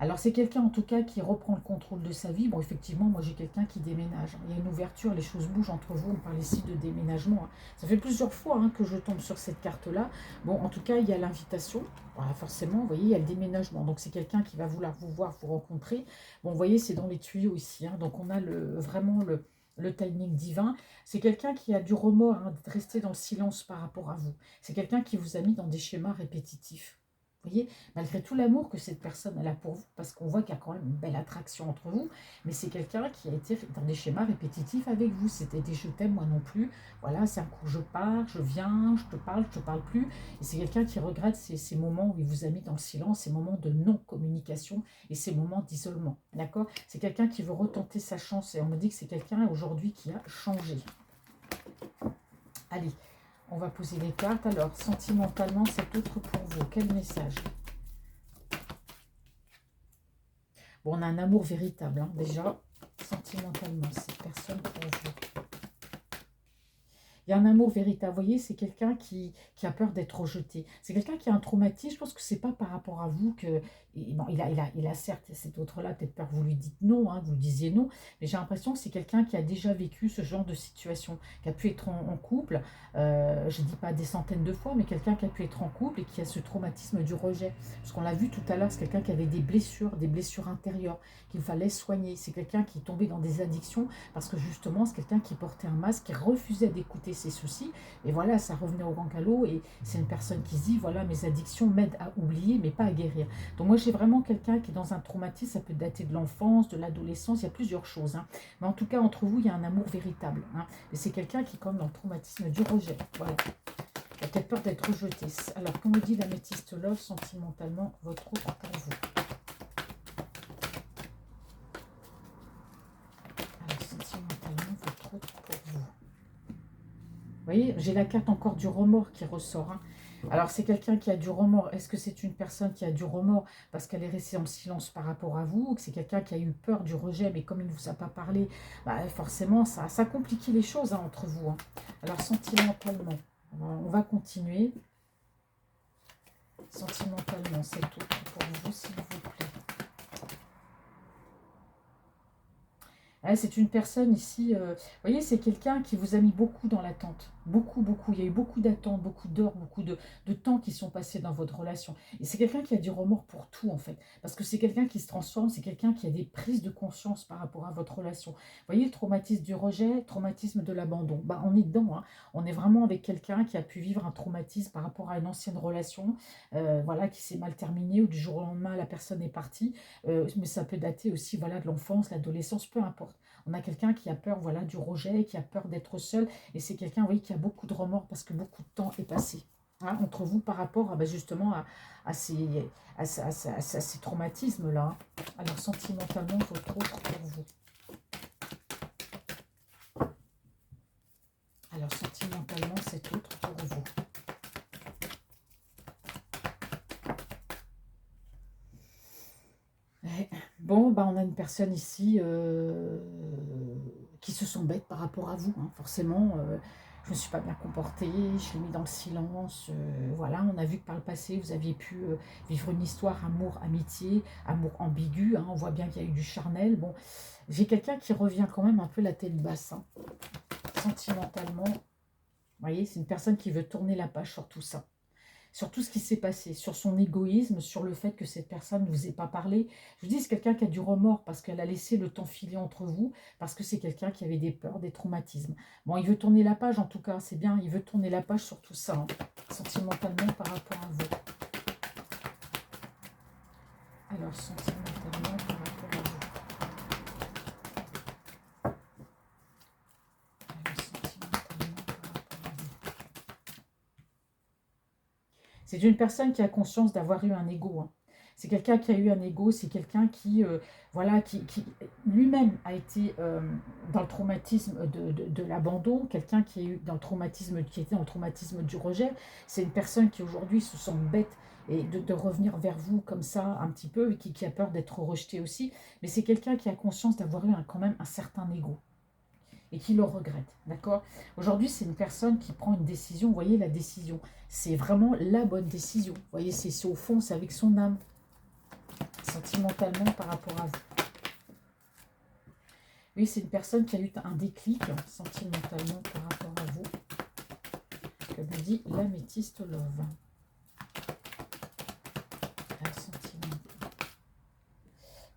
Alors c'est quelqu'un en tout cas qui reprend le contrôle de sa vie. Bon effectivement moi j'ai quelqu'un qui déménage. Il y a une ouverture, les choses bougent entre vous. On parle ici de déménagement. Hein. Ça fait plusieurs fois que je tombe sur cette carte là. Bon en tout cas il y a l'invitation. Voilà, forcément vous voyez il y a le déménagement. Donc c'est quelqu'un qui va vouloir vous voir, vous rencontrer. Bon vous voyez c'est dans les tuyaux ici. Hein. Donc on a vraiment le timing divin. C'est quelqu'un qui a du remords de rester dans le silence par rapport à vous. C'est quelqu'un qui vous a mis dans des schémas répétitifs. Vous voyez, malgré tout l'amour que cette personne elle a pour vous, parce qu'on voit qu'il y a quand même une belle attraction entre vous, mais c'est quelqu'un qui a été dans des schémas répétitifs avec vous. C'était des je t'aime, moi non plus. Voilà, c'est un coup, je pars, je viens, je te parle plus. Et c'est quelqu'un qui regrette ces moments où il vous a mis dans le silence, ces moments de non-communication et ces moments d'isolement. D'accord? C'est quelqu'un qui veut retenter sa chance et on me dit que c'est quelqu'un aujourd'hui qui a changé. Allez. On va poser les cartes. Alors, sentimentalement, cet autre pour vous. Quel message? Bon, on a un amour véritable, hein, déjà. Sentimentalement, cette personne pour vous. Il y a un amour véritable. Vous voyez, c'est quelqu'un qui a peur d'être rejeté. C'est quelqu'un qui a un traumatisme. Je pense que c'est pas par rapport à vous que... Bon, il a certes cet autre-là, peut-être peur que vous lui dites non, hein, vous lui disiez non, mais j'ai l'impression que c'est quelqu'un qui a déjà vécu ce genre de situation, qui a pu être en couple, je ne dis pas des centaines de fois, mais quelqu'un qui a pu être en couple et qui a ce traumatisme du rejet. Parce qu'on l'a vu tout à l'heure, c'est quelqu'un qui avait des blessures intérieures, qu'il fallait soigner. C'est quelqu'un qui est tombé dans des addictions parce que justement, c'est quelqu'un qui portait un masque, qui refusait d'écouter ses soucis. Et voilà, ça revenait au grand galop. Et c'est une personne qui se dit, voilà, mes addictions m'aident à oublier, mais pas à guérir. Donc moi, j'ai vraiment quelqu'un qui est dans un traumatisme, ça peut dater de l'enfance, de l'adolescence, il y a plusieurs choses. Hein. Mais en tout cas, entre vous, il y a un amour véritable. Hein. Et c'est quelqu'un qui est comme dans le traumatisme du rejet. Voilà. Il a peut-être peur d'être rejeté. Alors, comme dit l'améthyste love, sentimentalement, votre autre pour vous. Alors, sentimentalement, votre autre pour vous. Vous voyez, j'ai la carte encore du remords qui ressort. Hein. Alors, c'est quelqu'un qui a du remords. Est-ce que c'est une personne qui a du remords parce qu'elle est restée en silence par rapport à vous, ou que c'est quelqu'un qui a eu peur du rejet, mais comme il ne vous a pas parlé, bah, forcément, ça a compliqué les choses hein, entre vous. Hein. Alors, sentimentalement, on va continuer. Sentimentalement, c'est tout pour vous, s'il vous plaît. C'est une personne ici, vous voyez, c'est quelqu'un qui vous a mis beaucoup dans l'attente. Beaucoup, beaucoup. Il y a eu beaucoup d'attentes, beaucoup d'heures, beaucoup de temps qui sont passés dans votre relation. Et c'est quelqu'un qui a du remords pour tout, en fait. Parce que c'est quelqu'un qui se transforme, c'est quelqu'un qui a des prises de conscience par rapport à votre relation. Vous voyez, le traumatisme du rejet, traumatisme de l'abandon. Bah, on est dedans, hein. On est vraiment avec quelqu'un qui a pu vivre un traumatisme par rapport à une ancienne relation, voilà, qui s'est mal terminée, ou du jour au lendemain, la personne est partie. Mais ça peut dater aussi, voilà, de l'enfance, l'adolescence, peu importe. On a quelqu'un qui a peur, voilà, du rejet, qui a peur d'être seul. Et c'est quelqu'un, oui, qui a beaucoup de remords parce que beaucoup de temps est passé hein, entre vous par rapport à, bah, justement ces traumatismes-là. Alors, sentimentalement, votre autre pour vous. Alors, sentimentalement, cet autre pour vous. Bon, bah, on a une personne ici qui se sent bête par rapport à vous, hein, forcément. Je ne me suis pas bien comportée, je l'ai mis dans le silence. Voilà, on a vu que par le passé, vous aviez pu vivre une histoire, amour, amitié, amour ambigu. Hein, on voit bien qu'il y a eu du charnel. Bon, j'ai quelqu'un qui revient quand même un peu la tête basse, hein, sentimentalement. Vous voyez, c'est une personne qui veut tourner la page sur tout ça. Sur tout ce qui s'est passé, sur son égoïsme, sur le fait que cette personne ne vous ait pas parlé. Je vous dis, c'est quelqu'un qui a du remords parce qu'elle a laissé le temps filer entre vous, parce que c'est quelqu'un qui avait des peurs, des traumatismes. Bon, il veut tourner la page en tout cas, c'est bien, il veut tourner la page sur tout ça, hein, sentimentalement par rapport à vous. Alors, sentimentalement par rapport à vous. C'est une personne qui a conscience d'avoir eu un ego. Hein. C'est quelqu'un qui a eu un ego, c'est quelqu'un qui, voilà, qui lui-même a été dans le traumatisme de l'abandon, quelqu'un qui est eu dans le traumatisme, qui était dans le traumatisme du rejet. C'est une personne qui aujourd'hui se sent bête et de revenir vers vous comme ça un petit peu, qui a peur d'être rejeté aussi. Mais c'est quelqu'un qui a conscience d'avoir eu quand même un certain ego et qui le regrette, d'accord? Aujourd'hui, c'est une personne qui prend une décision, vous voyez, la décision, c'est vraiment la bonne décision. Vous voyez, c'est au fond, c'est avec son âme, sentimentalement par rapport à vous. Oui, c'est une personne qui a eu un déclic sentimentalement par rapport à vous, comme dit l'améthyste love.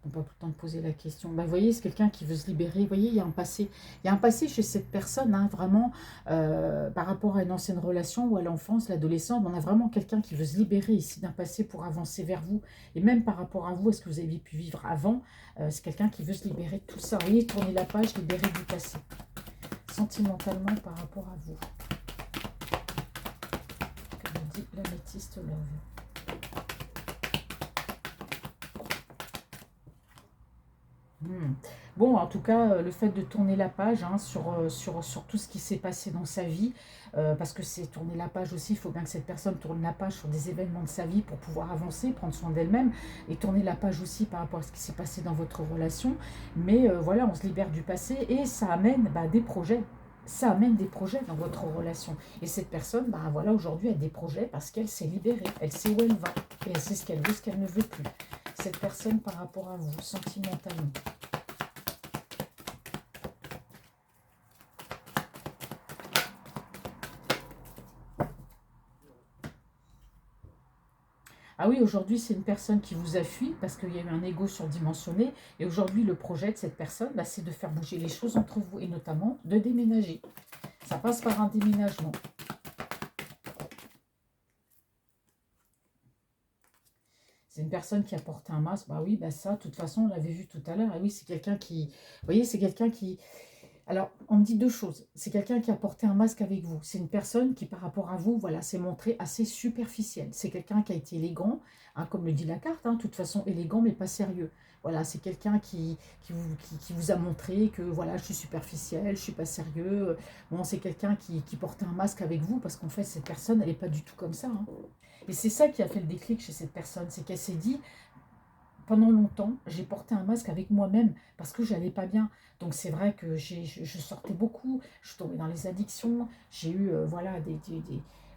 On n'a pas tout le temps de poser la question. Bah, vous voyez, c'est quelqu'un qui veut se libérer. Vous voyez, il y a un passé. Il y a un passé chez cette personne, hein, vraiment, par rapport à une ancienne relation ou à l'enfance, l'adolescence. On a vraiment quelqu'un qui veut se libérer ici d'un passé pour avancer vers vous. Et même par rapport à vous, est-ce que vous avez pu vivre avant, c'est quelqu'un qui veut se libérer de tout ça. Vous voyez, tourner la page, libérer du passé. Sentimentalement par rapport à vous. Comme dit l'améthyste love. Bon, en tout cas, le fait de tourner la page hein, sur tout ce qui s'est passé dans sa vie, parce que c'est tourner la page aussi, il faut bien que cette personne tourne la page sur des événements de sa vie pour pouvoir avancer, prendre soin d'elle-même, et tourner la page aussi par rapport à ce qui s'est passé dans votre relation. Mais voilà, on se libère du passé et ça amène des projets. ça amène des projets dans votre relation. Et cette personne, bah voilà, aujourd'hui, elle a des projets parce qu'elle s'est libérée. Elle sait où elle va. Et elle sait ce qu'elle veut, ce qu'elle ne veut plus. Cette personne par rapport à vous, sentimentalement. Ah oui, aujourd'hui, c'est une personne qui vous a fui parce qu'il y a eu un ego surdimensionné. Et aujourd'hui, le projet de cette personne, bah, c'est de faire bouger les choses entre vous et notamment de déménager. Ça passe par un déménagement. C'est une personne qui a porté un masque. Bah oui, bah ça, de toute façon, on l'avait vu tout à l'heure. Et oui, c'est quelqu'un qui... Vous voyez, c'est quelqu'un qui... Alors, on me dit deux choses. C'est quelqu'un qui a porté un masque avec vous. C'est une personne qui, par rapport à vous, voilà, s'est montrée assez superficielle. C'est quelqu'un qui a été élégant, hein, comme le dit la carte, hein, de toute façon élégant, mais pas sérieux. Voilà, c'est quelqu'un qui vous a montré que, voilà, je suis superficielle, je suis pas sérieux. Bon, c'est quelqu'un qui portait un masque avec vous, parce qu'en fait, cette personne, elle n'est pas du tout comme ça, hein. Et c'est ça qui a fait le déclic chez cette personne, c'est qu'elle s'est dit, pendant longtemps, j'ai porté un masque avec moi-même parce que j'allais pas bien. Donc c'est vrai que je sortais beaucoup, je tombais dans les addictions, j'ai eu voilà,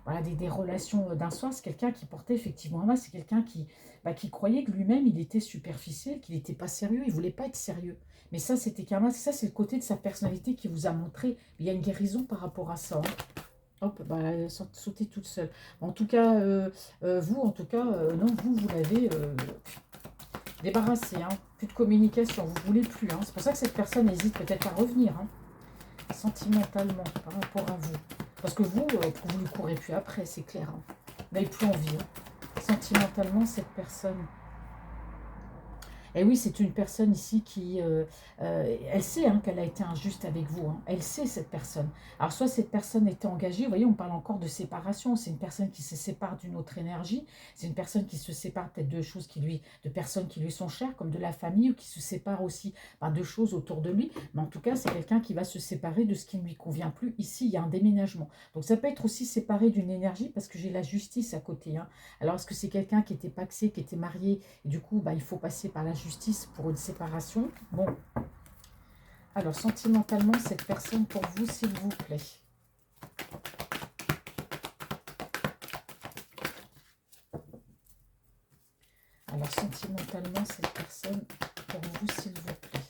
voilà, des relations d'un soir. C'est quelqu'un qui portait effectivement un masque, c'est quelqu'un qui croyait que lui-même, il était superficiel, qu'il n'était pas sérieux, il voulait pas être sérieux. Mais ça, c'était qu'un masque, ça c'est le côté de sa personnalité qui vous a montré. Il y a une guérison par rapport à ça, hein. Hop, bah, elle a sauté toute seule. En tout cas, vous, en tout cas, non, vous l'avez débarrassé, hein. Plus de communication, vous ne voulez plus, hein. C'est pour ça que cette personne hésite peut-être à revenir, hein, sentimentalement, par rapport à vous. Parce que vous ne courez plus après, c'est clair, hein. Vous n'avez plus envie, hein. Sentimentalement, cette personne... Et oui, c'est une personne ici qui, elle sait, hein, qu'elle a été injuste avec vous, hein. Elle sait, cette personne. Alors, soit cette personne était engagée, vous voyez, on parle encore de séparation. C'est une personne qui se sépare d'une autre énergie. C'est une personne qui se sépare peut-être de personnes qui lui sont chères, comme de la famille, ou qui se sépare aussi de choses autour de lui. Mais en tout cas, c'est quelqu'un qui va se séparer de ce qui ne lui convient plus. Ici, il y a un déménagement. Donc, ça peut être aussi séparé d'une énergie, parce que j'ai la justice à côté, hein. Alors, est-ce que c'est quelqu'un qui était paxé, qui était marié, et du coup, il faut passer par la justice pour une séparation? Bon. Alors, sentimentalement, cette personne pour vous, s'il vous plaît. Alors, sentimentalement, cette personne pour vous, s'il vous plaît.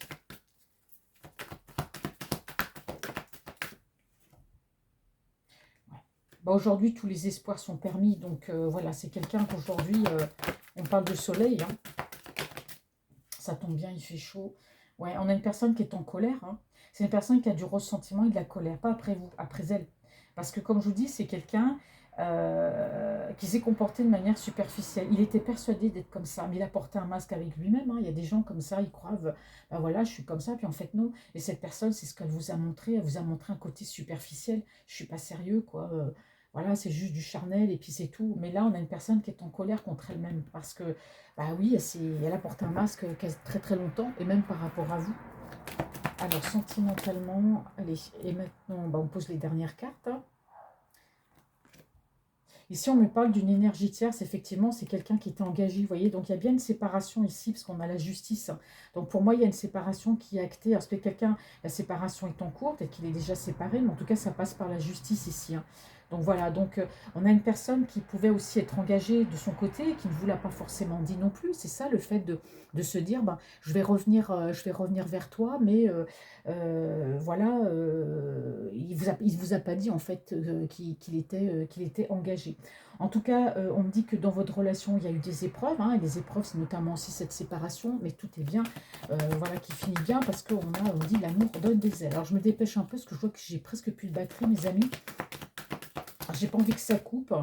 Ouais. Aujourd'hui, tous les espoirs sont permis. Donc, voilà, c'est quelqu'un qu'aujourd'hui, on parle de soleil, hein. Ça tombe bien, il fait chaud. Ouais, on a une personne qui est en colère, hein. C'est une personne qui a du ressentiment et de la colère, pas après vous, après elle. Parce que comme je vous dis, c'est quelqu'un qui s'est comporté de manière superficielle. Il était persuadé d'être comme ça, mais il a porté un masque avec lui-même, hein. Il y a des gens comme ça, ils croient, ben voilà, je suis comme ça, puis en fait non. Et cette personne, c'est ce qu'elle vous a montré. Elle vous a montré un côté superficiel. Je suis pas sérieux, quoi. Voilà, c'est juste du charnel et puis c'est tout. Mais là, on a une personne qui est en colère contre elle-même parce que, bah oui, elle a porté un masque très très longtemps et même par rapport à vous. Alors, sentimentalement, allez, et maintenant, on pose les dernières cartes, hein. Ici, on me parle d'une énergie tierce, effectivement, c'est quelqu'un qui était engagé, vous voyez, donc il y a bien une séparation ici, parce qu'on a la justice, hein. Donc pour moi, il y a une séparation qui est actée. Alors, c'est quelqu'un, la séparation est en cours, et qu'il est déjà séparé, mais en tout cas, ça passe par la justice ici, hein. Donc voilà, donc on a une personne qui pouvait aussi être engagée de son côté, qui ne vous l'a pas forcément dit non plus. C'est ça le fait de se dire, je vais revenir vers toi, mais voilà, il vous a pas dit en fait qu'il était engagé. En tout cas, on me dit que dans votre relation, il y a eu des épreuves, hein, et les épreuves, c'est notamment aussi cette séparation, mais tout est bien, voilà, qui finit bien, parce on dit l'amour donne des ailes. Alors, je me dépêche un peu, parce que je vois que j'ai presque plus de batterie, mes amis. J'ai pas envie que ça coupe.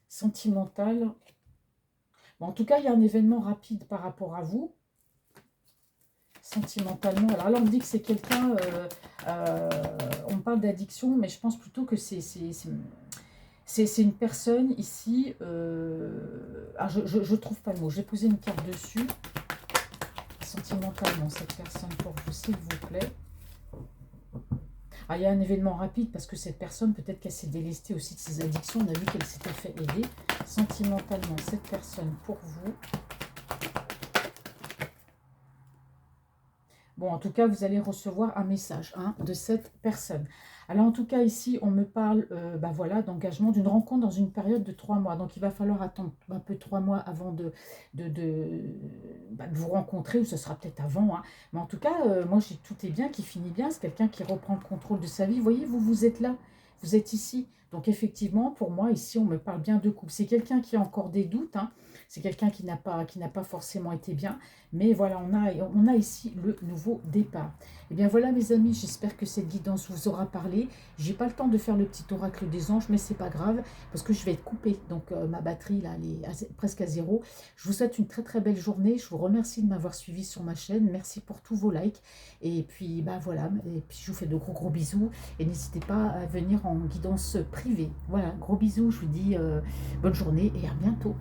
Sentimental. Bon, en tout cas, il y a un événement rapide par rapport à vous. Sentimentalement. Alors là, on me dit que c'est quelqu'un... on parle d'addiction, mais je pense plutôt que c'est une personne ici... je trouve pas le mot. Je vais poser une carte dessus. Sentimentalement, cette personne pour vous, s'il vous plaît. Ah, il y a un événement rapide parce que cette personne, peut-être qu'elle s'est délestée aussi de ses addictions. On a vu qu'elle s'était fait aider. Sentimentalement, cette personne pour vous. Bon, en tout cas, vous allez recevoir un message, hein, de cette personne. Alors en tout cas ici, on me parle bah voilà, d'engagement, d'une rencontre dans une période de 3 mois. Donc il va falloir attendre un peu 3 mois avant de vous rencontrer, ou ce sera peut-être avant, hein. Mais en tout cas, moi j'ai tout est bien, qui finit bien. C'est quelqu'un qui reprend le contrôle de sa vie. Vous voyez, vous êtes là, vous êtes ici. Donc effectivement, pour moi, ici, on me parle bien de couple. C'est quelqu'un qui a encore des doutes, hein. C'est quelqu'un qui n'a pas forcément été bien. Mais voilà, on a ici le nouveau départ. Eh bien voilà mes amis, j'espère que cette guidance vous aura parlé. J'ai pas le temps de faire le petit oracle des anges, mais c'est pas grave parce que je vais être coupée. Donc ma batterie là, elle est presque à zéro. Je vous souhaite une très très belle journée. Je vous remercie de m'avoir suivi sur ma chaîne. Merci pour tous vos likes. Et puis bah voilà, et puis je vous fais de gros gros bisous. Et n'hésitez pas à venir en guidance privée. Voilà, gros bisous, je vous dis bonne journée et à bientôt.